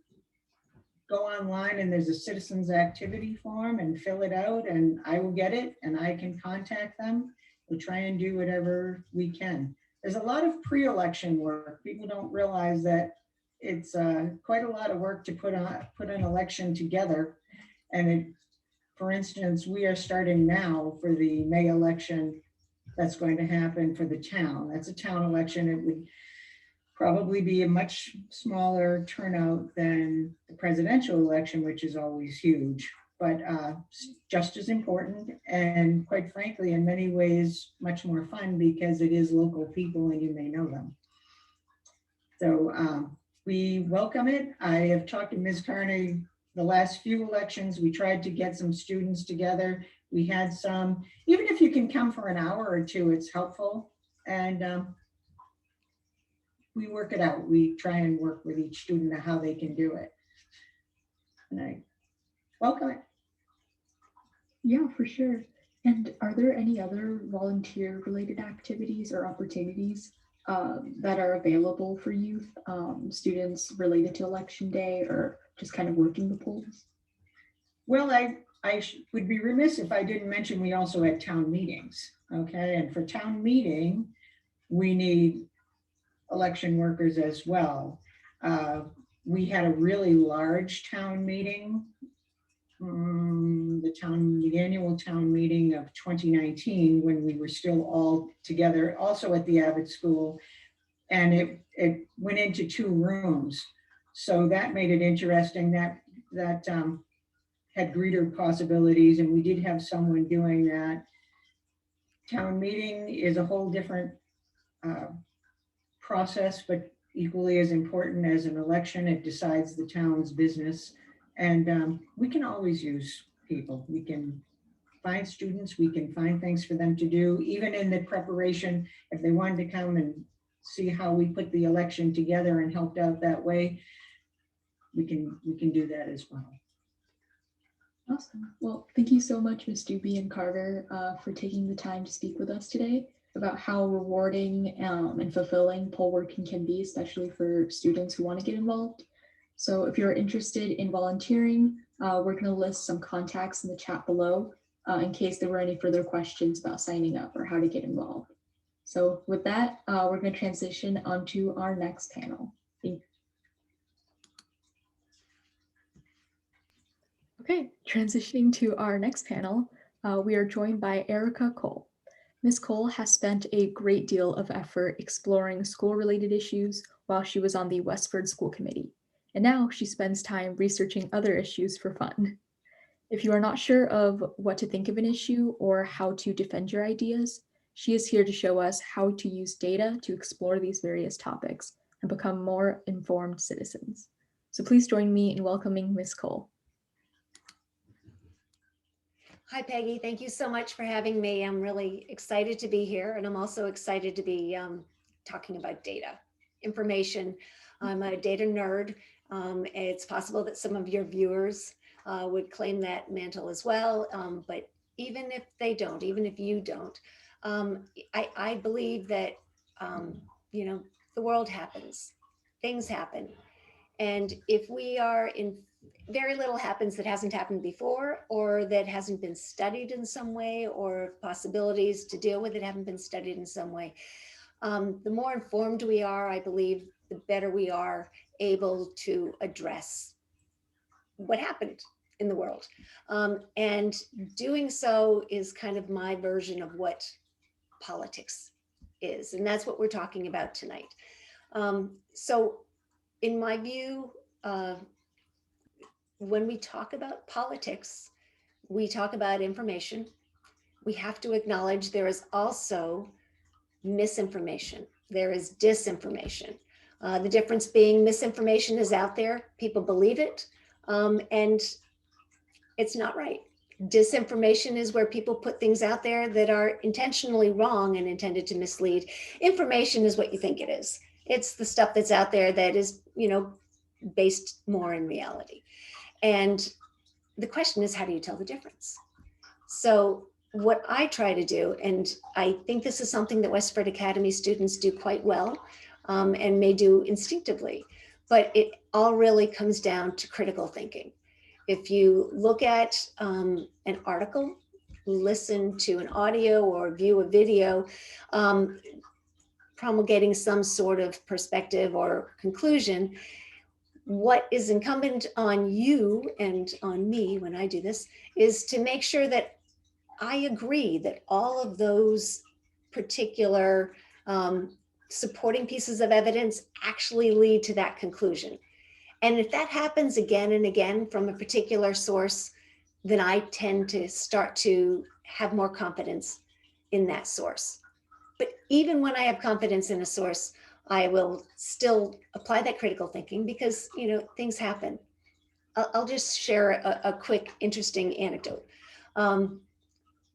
go online and there's a citizens activity form and fill it out, and I will get it and I can contact them. We'll try and do whatever we can. There's a lot of pre-election work. People don't realize that it's quite a lot of work to put an election together. And for instance, we are starting now for the May election that's going to happen for the town. That's a town election. It would probably be a much smaller turnout than the presidential election, which is always huge, but just as important, and quite frankly, in many ways, much more fun because it is local people and you may know them. So we welcome it. I have talked to Ms. Carney the last few elections. We tried to get some students together. We had some, even if you can come for an hour or two, it's helpful. And we work it out. We try and work with each student on how they can do it. And I welcome it. Yeah, for sure. And are there any other volunteer related activities or opportunities that are available for youth, students related to election day or just kind of working the polls? Well, I would be remiss if I didn't mention we also had town meetings. Okay, and for town meeting, we need election workers as well. We had a really large town meeting, the annual town meeting of 2019, when we were still all together, also at the Abbott School, and it went into 2 rooms. So that made it interesting. That had greeter possibilities, and we did have someone doing that. Town meeting is a whole different process, but equally as important as an election. It decides the town's business, and we can always use people. We can find students, we can find things for them to do, even in the preparation. If they wanted to come and see how we put the election together and helped out that way, we can do that as well. Awesome. Well, thank you so much, Ms. Doobie and Carter, for taking the time to speak with us today about how rewarding and fulfilling poll working can be, especially for students who want to get involved. So if you're interested in volunteering, we're going to list some contacts in the chat below in case there were any further questions about signing up or how to get involved. So with that, we're going to transition onto our next panel. Okay, transitioning to our next panel, we are joined by Erica Cole. Ms. Cole has spent a great deal of effort exploring school-related issues while she was on the Westford School Committee, and now she spends time researching other issues for fun. If you are not sure of what to think of an issue or how to defend your ideas, she is here to show us how to use data to explore these various topics and become more informed citizens. So please join me in welcoming Ms. Cole. Hi, Peggy. Thank you so much for having me. I'm really excited to be here, and I'm also excited to be talking about data, information. I'm a data nerd. It's possible that some of your viewers would claim that mantle as well, but even if they don't, even if you don't, I believe that, you know, the world happens, things happen. And if we are in very little happens that hasn't happened before, or that hasn't been studied in some way, or possibilities to deal with it haven't been studied in some way. The more informed we are, I believe, the better we are able to address what happened in the world. And doing so is kind of my version of what politics is. And that's what we're talking about tonight. So in my view, when we talk about politics, we talk about information. We have to acknowledge there is also misinformation. There is disinformation. The difference being misinformation is out there, people believe it, and it's not right. Disinformation is where people put things out there that are intentionally wrong and intended to mislead. Information is what you think it is. It's the stuff that's out there that is, you know, based more in reality. And the question is, how do you tell the difference? So what I try to do, and I think this is something that Westford Academy students do quite well and may do instinctively, but it all really comes down to critical thinking. If you look at an article, listen to an audio or view a video, promulgating some sort of perspective or conclusion, what is incumbent on you and on me when I do this is to make sure that I agree that all of those particular supporting pieces of evidence actually lead to that conclusion. And if that happens again and again from a particular source, then I tend to start to have more confidence in that source. But even when I have confidence in a source, I will still apply that critical thinking because, you know, things happen. I'll just share a quick, interesting anecdote.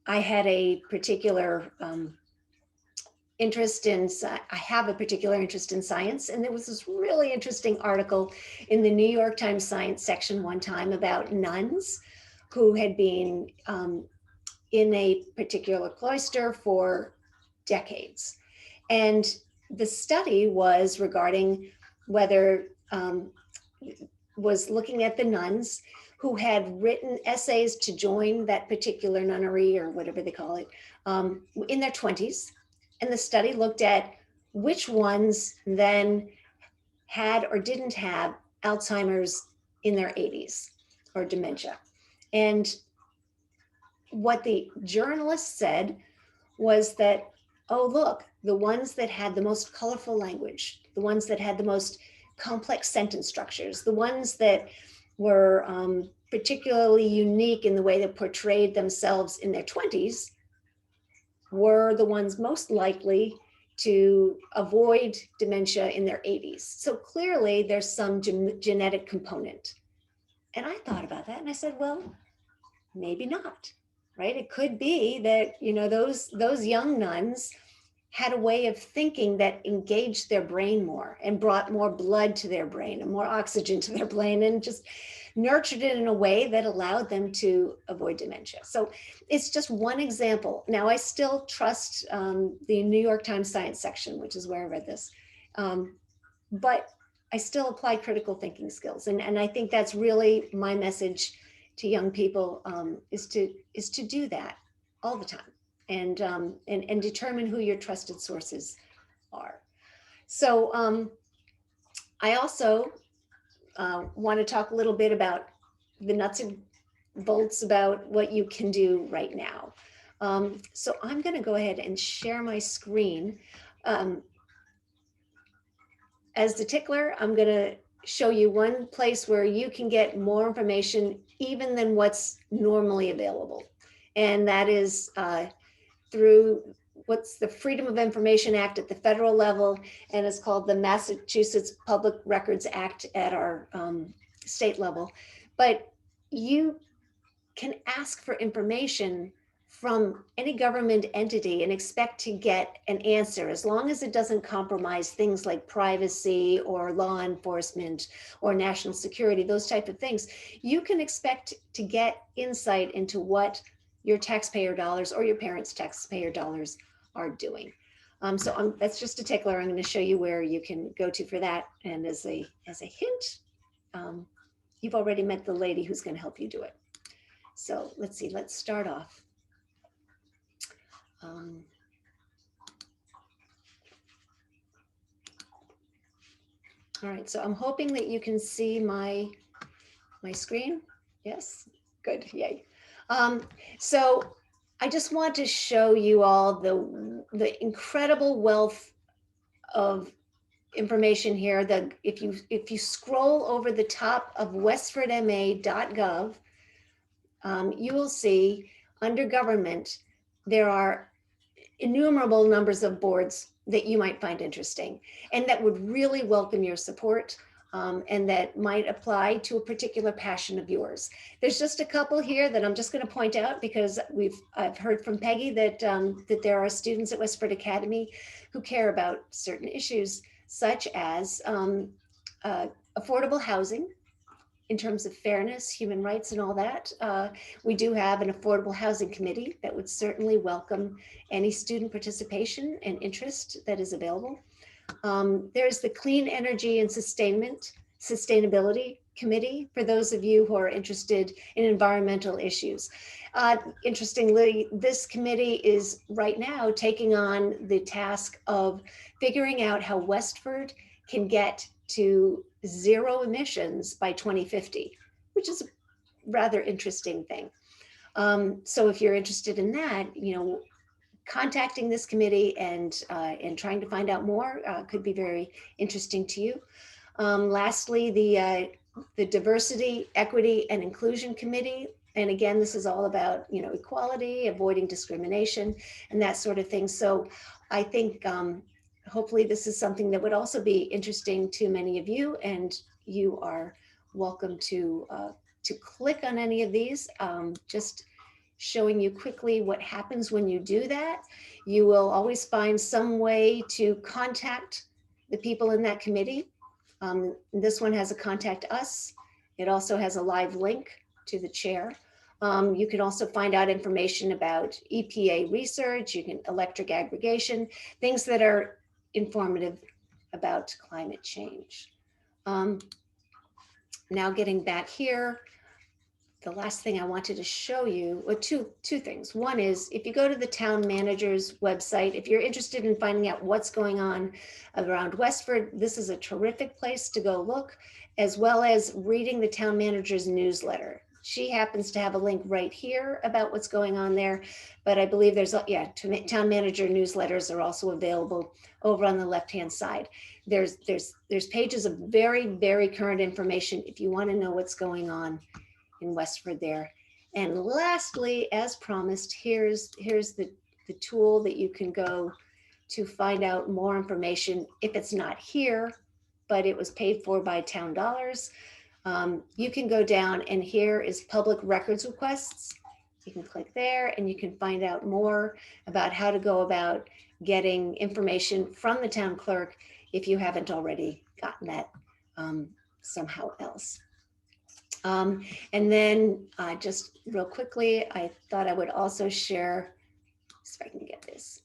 I had a particular interest in, I have a particular interest in science, and there was this really interesting article in the New York Times Science section one time about nuns who had been in a particular cloister for decades. And the study was regarding whether, was looking at the nuns who had written essays to join that particular nunnery or whatever they call it in their 20s. And the study looked at which ones then had or didn't have Alzheimer's in their 80s or dementia. And what the journalist said was that, oh, look, the ones that had the most colorful language, the ones that had the most complex sentence structures, the ones that were particularly unique in the way they portrayed themselves in their 20s were the ones most likely to avoid dementia in their 80s. So clearly there's some genetic component. And I thought about that and I said, well, maybe not, right? It could be that, you know, those young nuns had a way of thinking that engaged their brain more and brought more blood to their brain and more oxygen to their brain and just nurtured it in a way that allowed them to avoid dementia. So it's just one example. Now, I still trust the New York Times Science section, which is where I read this, but I still apply critical thinking skills. And I think that's really my message to young people is to do that all the time and determine who your trusted sources are. So I also want to talk a little bit about the nuts and bolts about what you can do right now. So I'm going to go ahead and share my screen. As the tickler, I'm going to show you one place where you can get more information even than what's normally available. And that is through what's the Freedom of Information Act at the federal level, and it's called the Massachusetts Public Records Act at our state level. But you can ask for information from any government entity and expect to get an answer as long as it doesn't compromise things like privacy or law enforcement or national security, those type of things. You can expect to get insight into what your taxpayer dollars or your parents' taxpayer dollars are doing. So that's just a tickler. I'm going to show you where you can go to for that. And as a hint, you've already met the lady who's going to help you do it. So let's see, let's start off. All right, so I'm hoping that you can see my screen. Yes, good, yay. So I just want to show you all the incredible wealth of information here. That if you scroll over the top of westfordma.gov, you will see under government, there are innumerable numbers of boards that you might find interesting and that would really welcome your support and that might apply to a particular passion of yours. There's just a couple here that I'm just going to point out because I've heard from Peggy that that there are students at Westford Academy who care about certain issues such as affordable housing, in terms of fairness, human rights, and all that. We do have an affordable housing committee that would certainly welcome any student participation and interest that is available. There's the Clean Energy and Sustainability Committee for those of you who are interested in environmental issues. Interestingly, this committee is right now taking on the task of figuring out how Westford can get to zero emissions by 2050, which is a rather interesting thing. So if you're interested in that, you know, contacting this committee and trying to find out more could be very interesting to you. Lastly, the Diversity, Equity, and Inclusion Committee. And again, this is all about, you know, equality, avoiding discrimination, and that sort of thing. So I think hopefully this is something that would also be interesting to many of you, and you are welcome to click on any of these. Just showing you quickly what happens when you do that. You will always find some way to contact the people in that committee. This one has a contact us. It also has a live link to the chair. You can also find out information about EPA research, you can electric aggregation, things that are informative about climate change. Now getting back here, the last thing I wanted to show you, or two things. One is if you go to the town manager's website, if you're interested in finding out what's going on around Westford, this is a terrific place to go look, as well as reading the town manager's newsletter. She happens to have a link right here about what's going on there, but I believe there's, town manager newsletters are also available over on the left-hand side. There's pages of very, very current information if you want to know what's going on in Westford there. And lastly, as promised, here's the tool that you can go to find out more information if it's not here, but it was paid for by town dollars. You can go down and here is public records requests. You can click there and you can find out more about how to go about getting information from the town clerk if you haven't already gotten that somehow else. And then just real quickly, I thought I would also share, if I can get this,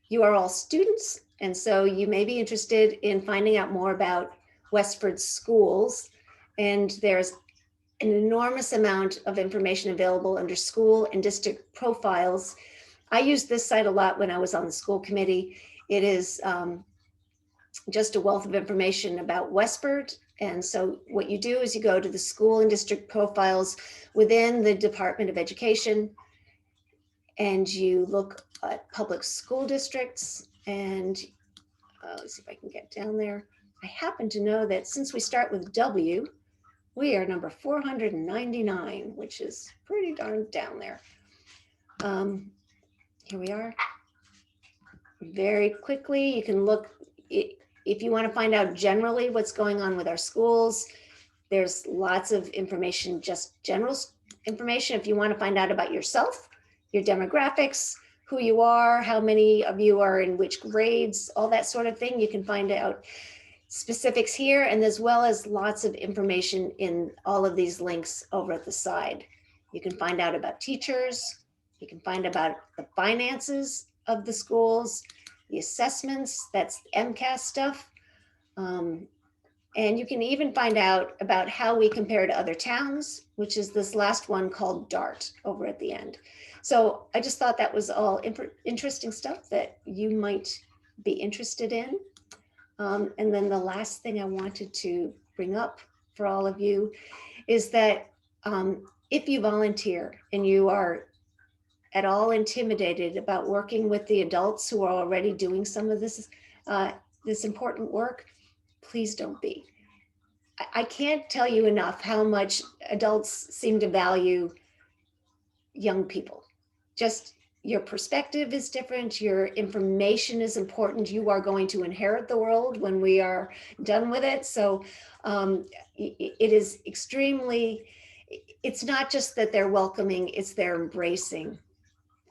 you are all students. And so you may be interested in finding out more about Westford schools. And there's an enormous amount of information available under school and district profiles. I used this site a lot when I was on the school committee. It is just a wealth of information about Westford. And so what you do is you go to the school and district profiles within the Department of Education, and you look at public school districts. And let's see if I can get down there. I happen to know that since we start with W, we are number 499, which is pretty darn down there. Here we are. Very quickly, you can look, if you want to find out generally what's going on with our schools, there's lots of information, just general information. If you want to find out about yourself, your demographics, who you are, how many of you are in which grades, all that sort of thing, you can find out specifics here, and as well as lots of information in all of these links over at the side. You can find out about teachers, you can find about the finances of the schools, the assessments, that's MCAS stuff. And you can even find out about how we compare to other towns, which is this last one called DART over at the end. So I just thought that was all interesting stuff that you might be interested in. And then the last thing I wanted to bring up for all of you is that if you volunteer and you are at all intimidated about working with the adults who are already doing some of this, this important work, please don't be. I can't tell you enough how much adults seem to value young people. Just your perspective is different, your information is important. You are going to inherit the world when we are done with it. So it is extremely, it's not just that they're welcoming, it's they're embracing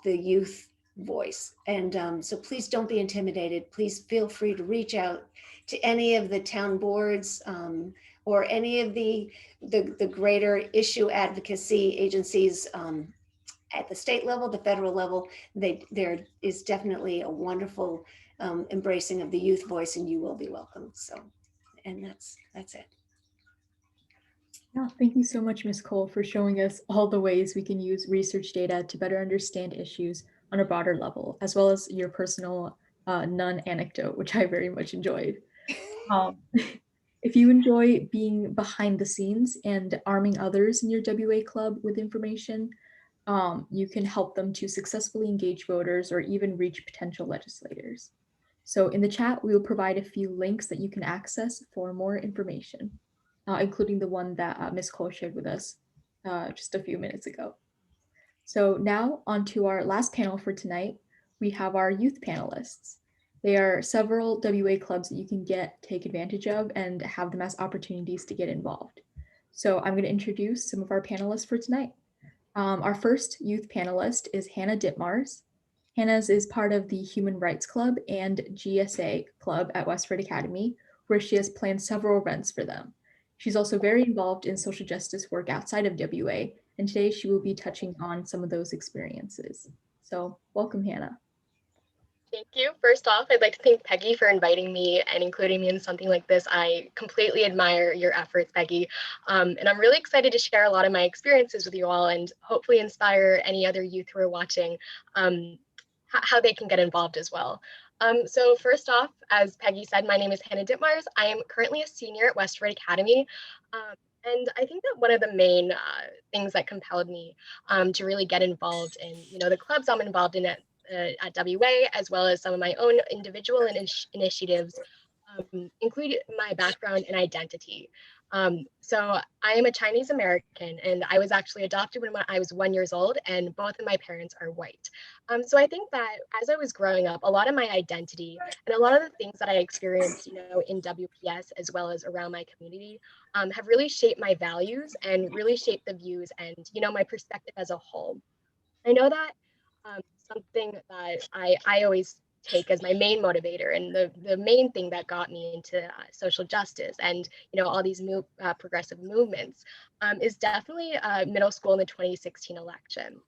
the youth voice. And so please don't be intimidated. Please feel free to reach out to any of the town boards or any of the greater issue advocacy agencies at the state level, the federal level. There is definitely a wonderful embracing of the youth voice, and you will be welcome. So, and that's it. Yeah, thank you so much, Ms. Cole, for showing us all the ways we can use research data to better understand issues on a broader level, as well as your personal nun anecdote, which I very much enjoyed. If you enjoy being behind the scenes and arming others in your WA club with information, you can help them to successfully engage voters or even reach potential legislators. So in the chat, we will provide a few links that you can access for more information, including the one that Ms. Cole shared with us just a few minutes ago. So now on to our last panel for tonight. We have our youth panelists. There are several WA clubs that you can take advantage of and have them as opportunities to get involved. So I'm going to introduce some of our panelists for tonight. Our first youth panelist is Hannah Ditmars. Hannah's is part of the Human Rights Club and GSA Club at Westford Academy, where she has planned several events for them. She's also very involved in social justice work outside of WA, and today she will be touching on some of those experiences. So welcome, Hannah. Thank you. First off, I'd like to thank Peggy for inviting me and including me in something like this. I completely admire your efforts, Peggy. And I'm really excited to share a lot of my experiences with you all and hopefully inspire any other youth who are watching how they can get involved as well. So first off, as Peggy said, my name is Hannah Ditmars. I am currently a senior at Westford Academy. And I think that one of the main things that compelled me to really get involved in, the clubs I'm involved in at WA, as well as some of my own individual initiatives, include my background and identity. So I am a Chinese American, and I was actually adopted when I was 1 year old, and both of my parents are white. So I think that as I was growing up, a lot of my identity and a lot of the things that I experienced, in WPS as well as around my community, have really shaped my values and really shaped the views and my perspective as a whole. I know that something that I always take as my main motivator and the main thing that got me into social justice and all these progressive movements is definitely middle school in the 2016 election.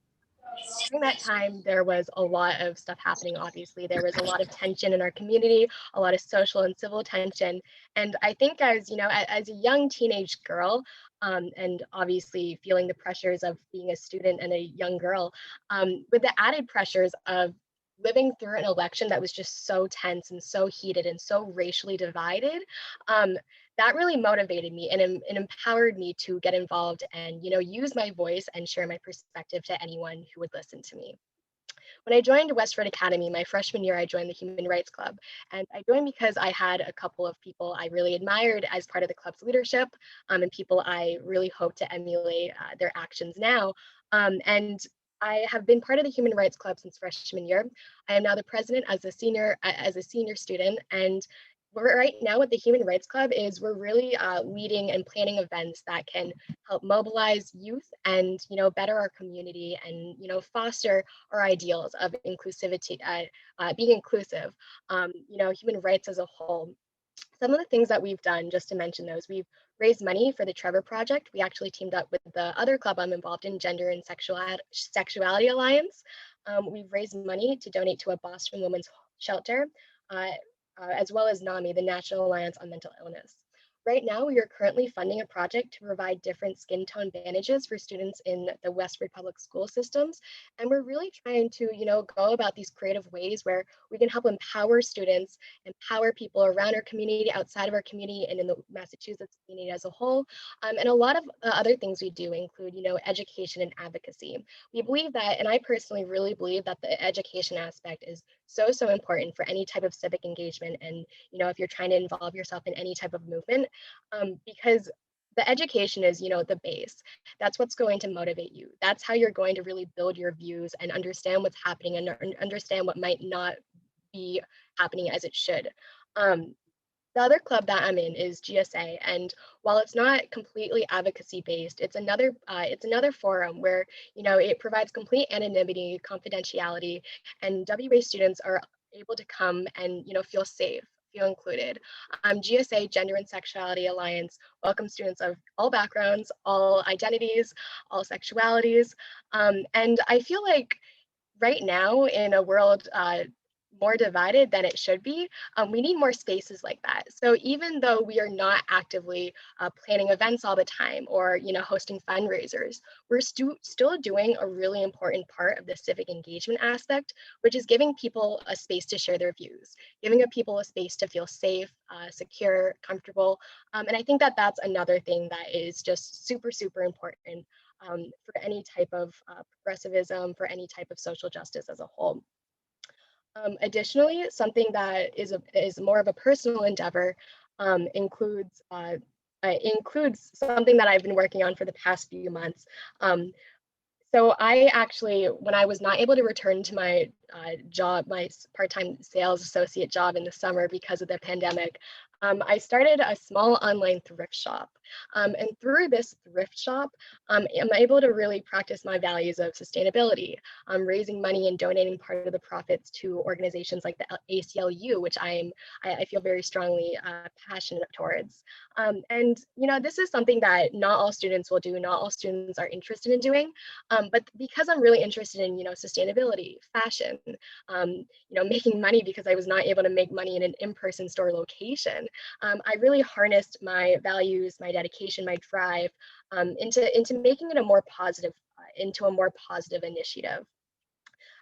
During that time, there was a lot of stuff happening. Obviously, there was a lot of tension in our community, a lot of social and civil tension. And I think as as a young teenage girl, and obviously feeling the pressures of being a student and a young girl, with the added pressures of living through an election that was just so tense and so heated and so racially divided, that really motivated me and empowered me to get involved and use my voice and share my perspective to anyone who would listen to me. When I joined Westford Academy, my freshman year, I joined the Human Rights Club. And I joined because I had a couple of people I really admired as part of the club's leadership, and people I really hope to emulate their actions now. And I have been part of the Human Rights Club since freshman year. I am now the president as a senior student, and we're right now what the Human Rights Club is we're really leading and planning events that can help mobilize youth and better our community and foster our ideals of inclusivity, being inclusive, human rights as a whole. Some of the things that we've done, just to mention those, we've raised money for the Trevor Project. We actually teamed up with the other club I'm involved in, Gender and Sexuality Alliance. We've raised money to donate to a Boston women's shelter, as well as NAMI, the National Alliance on Mental Illness. Right now, we are currently funding a project to provide different skin tone bandages for students in the Westford public school systems. And we're really trying to, go about these creative ways where we can help empower students, empower people around our community, outside of our community, and in the Massachusetts community as a whole. And a lot of other things we do include, education and advocacy. We believe that, and I personally really believe that the education aspect is so important for any type of civic engagement. And, if you're trying to involve yourself in any type of movement, because the education is, the base. That's what's going to motivate you. That's how you're going to really build your views and understand what's happening and understand what might not be happening as it should. The other club that I'm in is GSA, and while it's not completely advocacy based, it's another forum where it provides complete anonymity, confidentiality, and WA students are able to come and feel safe, feel included. GSA, Gender and Sexuality Alliance, welcomes students of all backgrounds, all identities, all sexualities, and I feel like right now in a world more divided than it should be, we need more spaces like that. So even though we are not actively planning events all the time or hosting fundraisers, we're still doing a really important part of the civic engagement aspect, which is giving people a space to share their views, giving people a space to feel safe, secure, comfortable. And I think that that's another thing that is just super important for any type of progressivism, for any type of social justice as a whole. Additionally, something that is more of a personal endeavor includes something that I've been working on for the past few months. So I actually, when I was not able to return to my job, my part-time sales associate job in the summer because of the pandemic, I started a small online thrift shop. And through this thrift shop, I'm able to really practice my values of sustainability, raising money and donating part of the profits to organizations like the ACLU, which I feel very strongly passionate towards. And this is something that not all students will do, not all students are interested in doing, but because I'm really interested in sustainability, fashion, making money because I was not able to make money in an in-person store location, I really harnessed my values, my dedication, my drive into making it into a more positive initiative.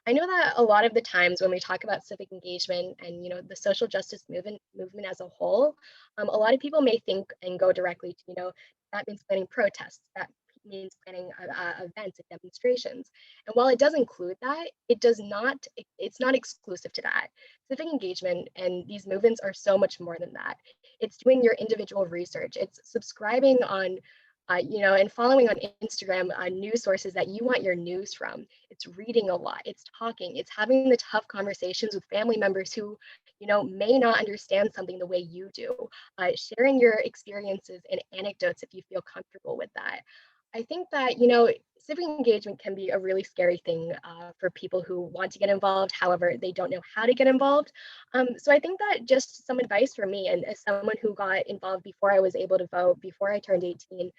I know that a lot of the times when we talk about civic engagement and the social justice movement as a whole, a lot of people may think and go directly to that means planning protests, that means planning events and demonstrations. And while it does include that, it's not exclusive to that. Civic engagement and these movements are so much more than that. It's doing your individual research. It's subscribing on and following on Instagram news sources that you want your news from. It's reading a lot, it's talking, it's having the tough conversations with family members who, may not understand something the way you do, sharing your experiences and anecdotes if you feel comfortable with that. I think that, civic engagement can be a really scary thing for people who want to get involved. However, they don't know how to get involved. So I think that just some advice for me, and as someone who got involved before I was able to vote, before I turned 18,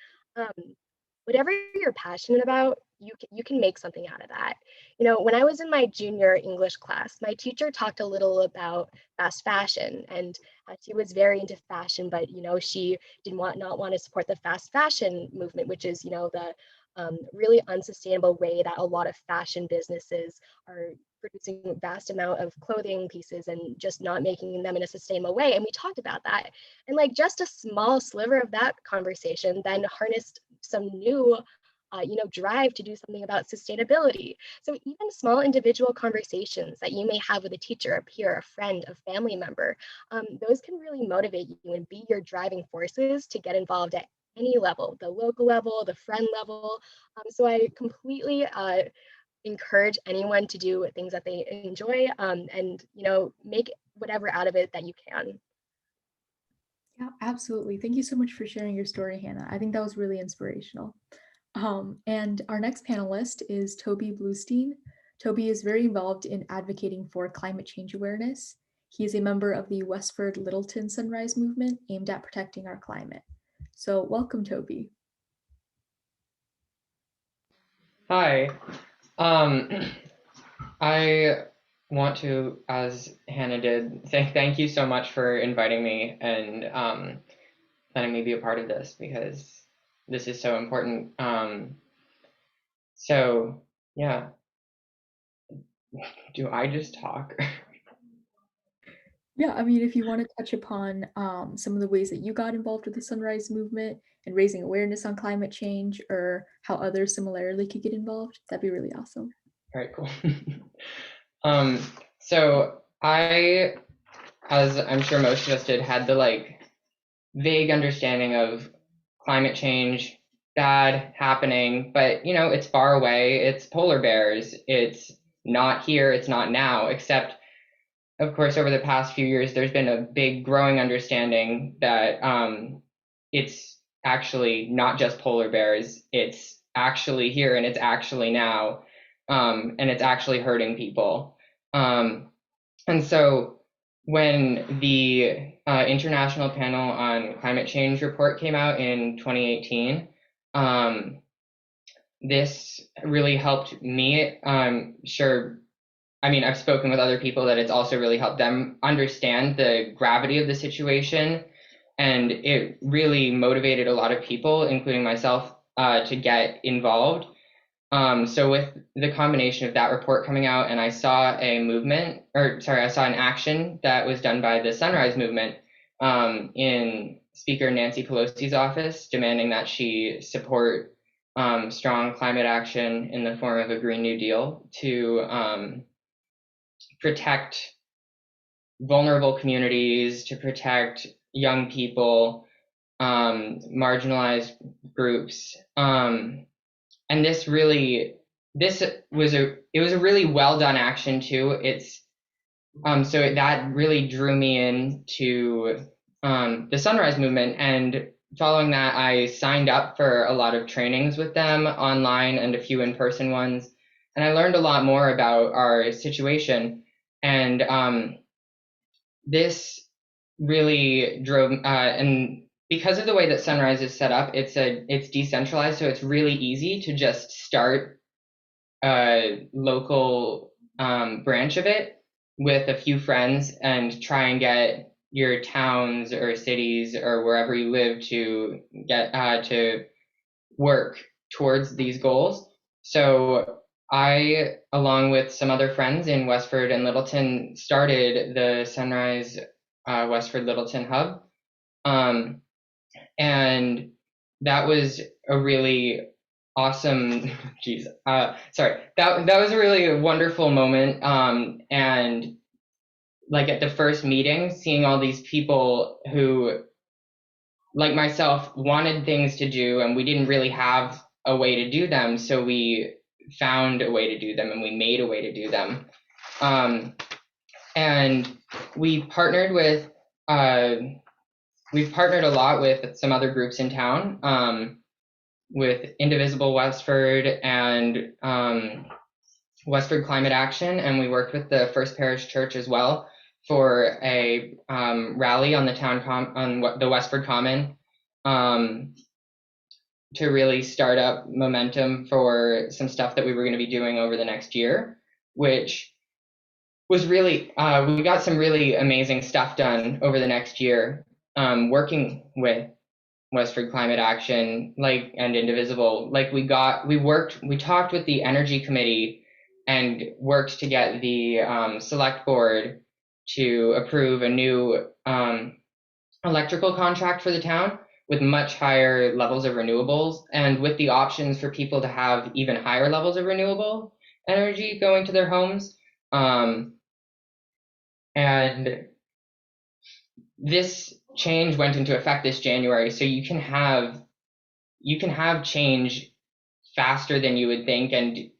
whatever you're passionate about, you can make something out of that. When I was in my junior English class, my teacher talked a little about fast fashion, and she was very into fashion, but she did not want to support the fast fashion movement, which is the really unsustainable way that a lot of fashion businesses are producing vast amount of clothing pieces and just not making them in a sustainable way. And we talked about that. And like just a small sliver of that conversation then harnessed some new drive to do something about sustainability. So even small individual conversations that you may have with a teacher, a peer, a friend, a family member, those can really motivate you and be your driving forces to get involved at any level, the local level, the friend level. So I completely encourage anyone to do things that they enjoy, and make whatever out of it that you can. Yeah, absolutely. Thank you so much for sharing your story, Hannah. I think that was really inspirational. And our next panelist is Toby Bluestein. Toby is very involved in advocating for climate change awareness. He is a member of the Westford Littleton Sunrise Movement aimed at protecting our climate. So welcome, Toby. Hi. I want to, as Hannah did, say thank you so much for inviting me and letting me be a part of this, because this is so important. So yeah, do I just talk? Yeah, I mean, if you want to touch upon some of the ways that you got involved with the Sunrise Movement and raising awareness on climate change, or how others similarly could get involved, that'd be really awesome. All right, cool. So I, as I'm sure most of us did, had the vague understanding of climate change, bad, happening, but it's far away, it's polar bears, it's not here, it's not now, except of course over the past few years there's been a big growing understanding that it's actually not just polar bears, it's actually here and it's actually now, and it's actually hurting people. And so when the International Panel on Climate Change report came out in 2018, this really helped me. Sure, I mean, I've spoken with other people that it's also really helped them understand the gravity of the situation. And it really motivated a lot of people, including myself, to get involved. So with the combination of that report coming out, and I saw I saw an action that was done by the Sunrise Movement in Speaker Nancy Pelosi's office, demanding that she support strong climate action in the form of a Green New Deal to protect vulnerable communities, to protect young people, marginalized groups. And this really it was a really well done action too. It's so that really drew me into the Sunrise Movement, and following that, I signed up for a lot of trainings with them online and a few in-person ones, and I learned a lot more about our situation. And this really drove, and because of the way that Sunrise is set up, it's decentralized, so it's really easy to just start a local branch of it with a few friends and try and get your towns or cities or wherever you live to get to work towards these goals. So I, along with some other friends in Westford and Littleton, started the Sunrise Westford Littleton Hub. And that was a really awesome, that was a really wonderful moment. And like at the first meeting, seeing all these people who, like myself, wanted things to do, and we didn't really have a way to do them. So we found a way to do them, and we made a way to do them. And we partnered with, we've partnered a lot with some other groups in town, with Indivisible Westford and Westford Climate Action, and we worked with the First Parish Church as well for a rally on the Westford Common, to really start up momentum for some stuff that we were going to be doing over the next year, which was really, we got some really amazing stuff done over the next year, working with Westford Climate Action, and Indivisible. We talked with the Energy Committee and worked to get the select board to approve a new electrical contract for the town with much higher levels of renewables, and with the options for people to have even higher levels of renewable energy going to their homes. And this change went into effect this January, so you can have change faster than you would think, and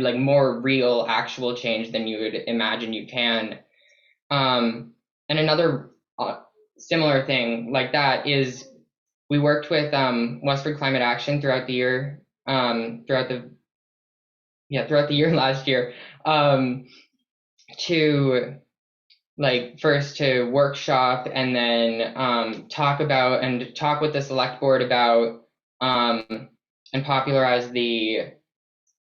like more real actual change than you would imagine you can. And another similar thing like that is we worked with Westford Climate Action throughout the year, throughout the year last year, to first to workshop and then talk with the select board about and popularize the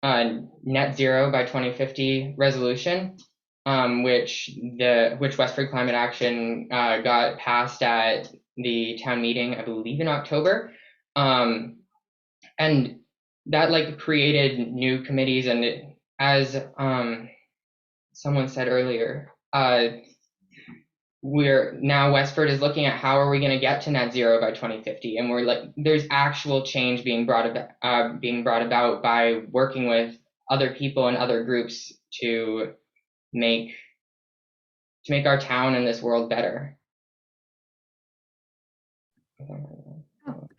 net zero by 2050 resolution, which Westford Climate Action got passed at the town meeting, I believe in October, and that created new committees, and as someone said earlier, Westford is looking at how are we going to get to net zero by 2050, and there's actual change being brought about by working with other people and other groups to make our town and this world better. Oh,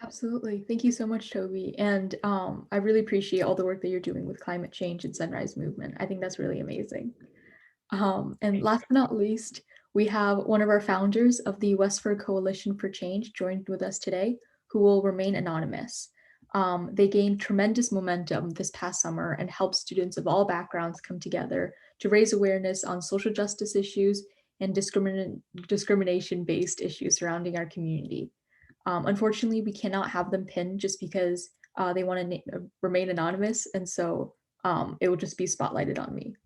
absolutely. Thank you so much, Toby. And I really appreciate all the work that you're doing with climate change and Sunrise Movement. I think that's really amazing. And last but not least, we have one of our founders of the Westford Coalition for Change joined with us today, who will remain anonymous. They gained tremendous momentum this past summer and helped students of all backgrounds come together to raise awareness on social justice issues and discrimination-based issues surrounding our community. Unfortunately, we cannot have them pinned just because they want to remain anonymous, and so it will just be spotlighted on me.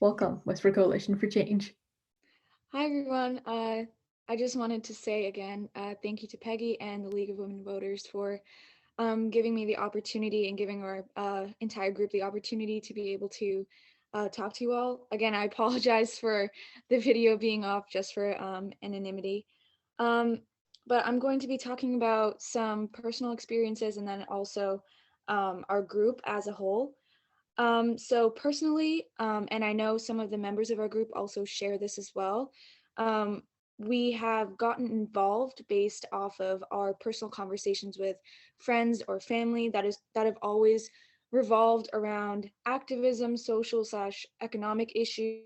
Welcome, Westford Coalition for Change. Hi, everyone. I just wanted to say again, thank you to Peggy and the League of Women Voters for giving me the opportunity and giving our entire group the opportunity to be able to talk to you all. Again, I apologize for the video being off just for anonymity. But I'm going to be talking about some personal experiences and then also our group as a whole. So personally, and I know some of the members of our group also share this as well, we have gotten involved based off of our personal conversations with friends or family that have always revolved around activism, social/economic issues,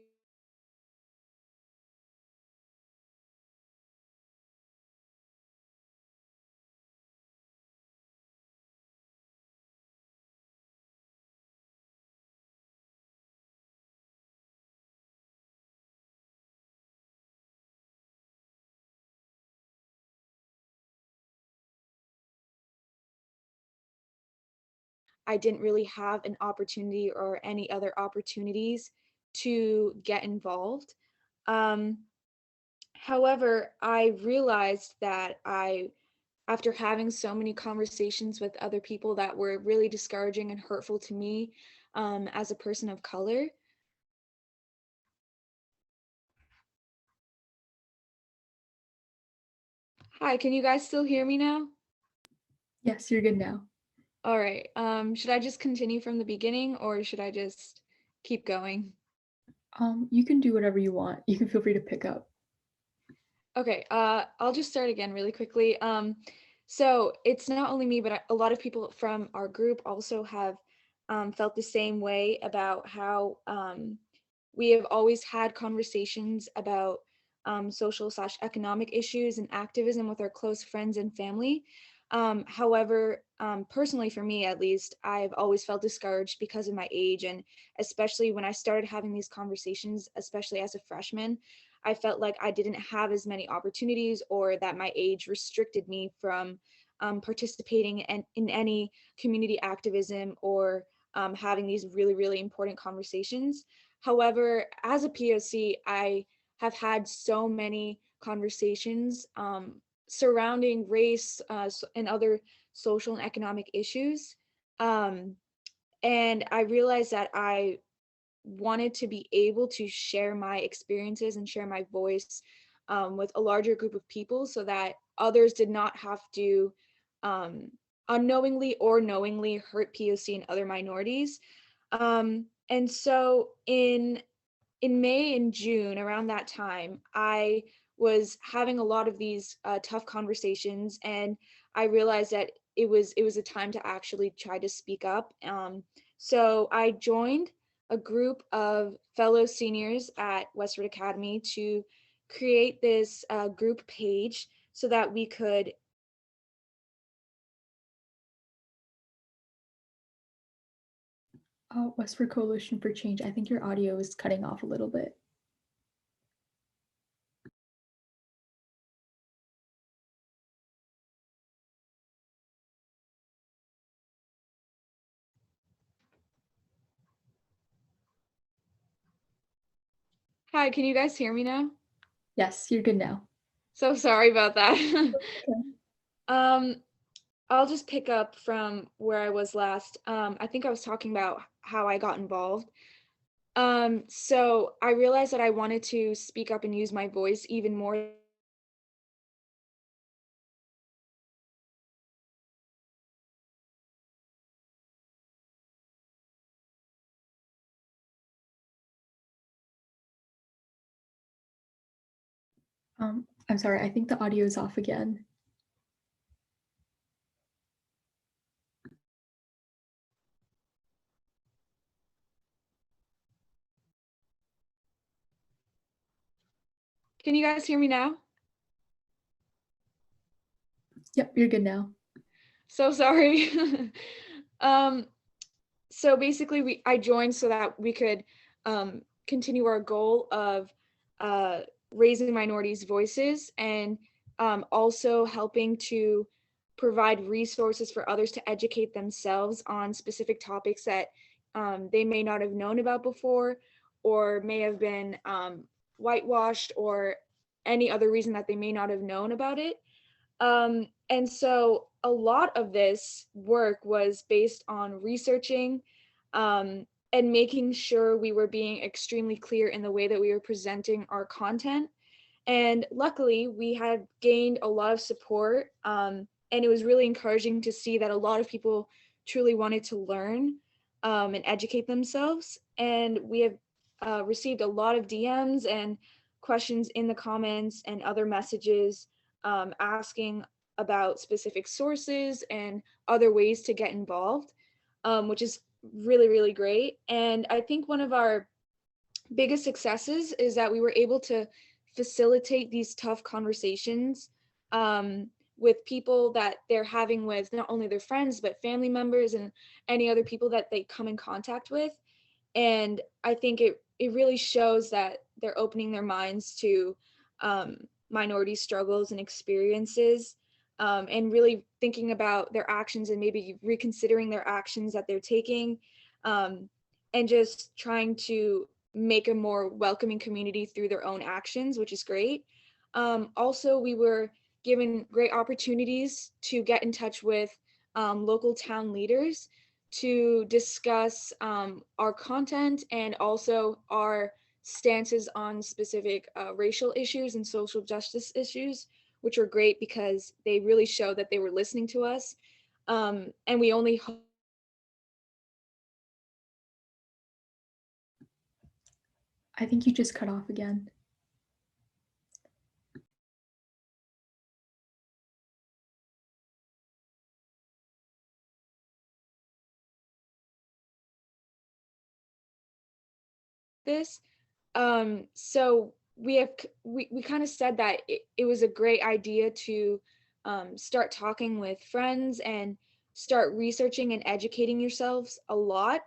I didn't really have an opportunity or any other opportunities to get involved. Um, However, I realized that after having so many conversations with other people that were really discouraging and hurtful to me as a person of color. Hi, can you guys still hear me now? Yes, you're good now. All right. Should I just continue from the beginning or should I just keep going? You can do whatever you want. You can feel free to pick up. Okay, I'll just start again really quickly. So it's not only me, but a lot of people from our group also have felt the same way about how we have always had conversations about social/economic issues and activism with our close friends and family. However, personally for me at least, I've always felt discouraged because of my age, and especially when I started having these conversations, especially as a freshman, I felt like I didn't have as many opportunities or that my age restricted me from participating in any community activism or having these really, really important conversations. However, as a POC, I have had so many conversations surrounding race and other social and economic issues. And I realized that I wanted to be able to share my experiences and share my voice with a larger group of people so that others did not have to unknowingly or knowingly hurt POC and other minorities. And so in May and June, around that time, I was having a lot of these tough conversations, and I realized that it was a time to actually try to speak up. So I joined a group of fellow seniors at Westford Academy to create this group page so that we could. Westford Coalition for Change. I think your audio is cutting off a little bit. Hi, can you guys hear me now? Yes, you're good now. So sorry about that. Okay. I'll just pick up from where I was last. I think I was talking about how I got involved. So I realized that I wanted to speak up and use my voice even more. I'm sorry, I think the audio is off again. Can you guys hear me now? Yep, you're good now. So sorry. So basically I joined so that we could continue our goal of raising minorities' voices and also helping to provide resources for others to educate themselves on specific topics that they may not have known about before or may have been whitewashed or any other reason that they may not have known about it. And so a lot of this work was based on researching and making sure we were being extremely clear in the way that we were presenting our content. And luckily, we had gained a lot of support. And it was really encouraging to see that a lot of people truly wanted to learn and educate themselves. And we have received a lot of DMs and questions in the comments and other messages asking about specific sources and other ways to get involved, which is really, really great. And I think one of our biggest successes is that we were able to facilitate these tough conversations with people that they're having with not only their friends, but family members and any other people that they come in contact with. And I think it really shows that they're opening their minds to minority struggles and experiences, and really thinking about their actions and maybe reconsidering their actions that they're taking, and just trying to make a more welcoming community through their own actions, which is great. Also, we were given great opportunities to get in touch with local town leaders to discuss our content and also our stances on specific racial issues and social justice issues, which were great because they really showed that they were listening to us. And we only hope I think you just cut off again. this. So we kind of said that it was a great idea to start talking with friends and start researching and educating yourselves a lot,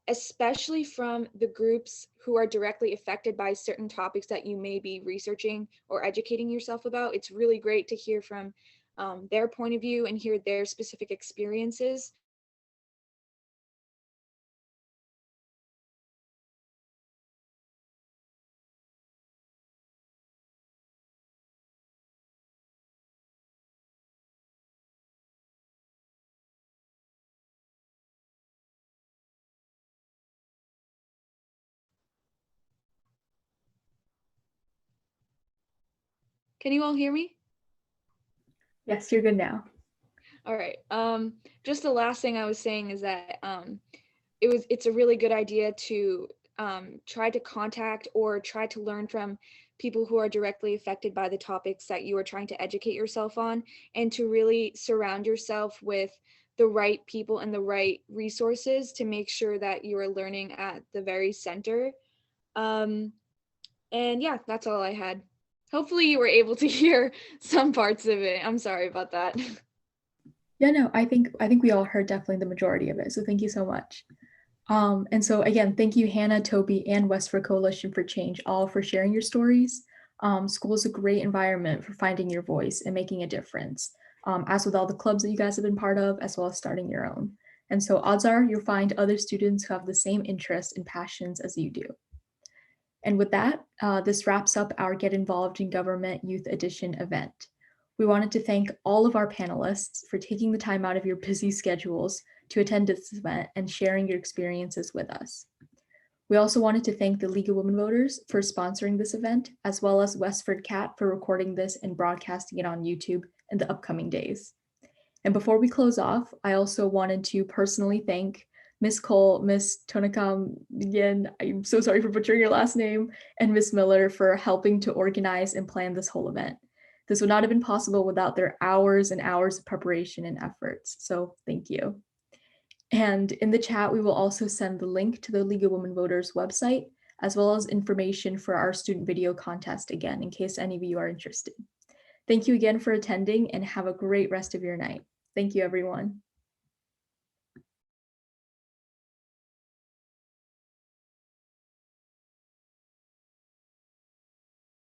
especially from the groups who are directly affected by certain topics that you may be researching or educating yourself about. It's really great to hear from their point of view and hear their specific experiences. Can you all hear me? Yes, you're good now. All right. Just the last thing I was saying is that it's a really good idea to try to contact or try to learn from people who are directly affected by the topics that you are trying to educate yourself on, and to really surround yourself with the right people and the right resources to make sure that you are learning at the very center. And yeah, that's all I had. Hopefully you were able to hear some parts of it. I'm sorry about that. Yeah, no, I think we all heard definitely the majority of it. So thank you so much. And so again, thank you, Hannah, Toby, and Westford Coalition for Change, all for sharing your stories. School is a great environment for finding your voice and making a difference, as with all the clubs that you guys have been part of, as well as starting your own. And so odds are you'll find other students who have the same interests and passions as you do. And with that, this wraps up our Get Involved in Government Youth Edition event. We wanted to thank all of our panelists for taking the time out of your busy schedules to attend this event and sharing your experiences with us. We also wanted to thank the League of Women Voters for sponsoring this event, as well as Westford Cat for recording this and broadcasting it on YouTube in the upcoming days. And before we close off, I also wanted to personally thank Miss Cole, Miss Tonakam, again, I'm so sorry for butchering your last name, and Miss Miller for helping to organize and plan this whole event. This would not have been possible without their hours and hours of preparation and efforts, so thank you. And in the chat, we will also send the link to the League of Women Voters website, as well as information for our student video contest again, in case any of you are interested. Thank you again for attending and have a great rest of your night. Thank you, everyone.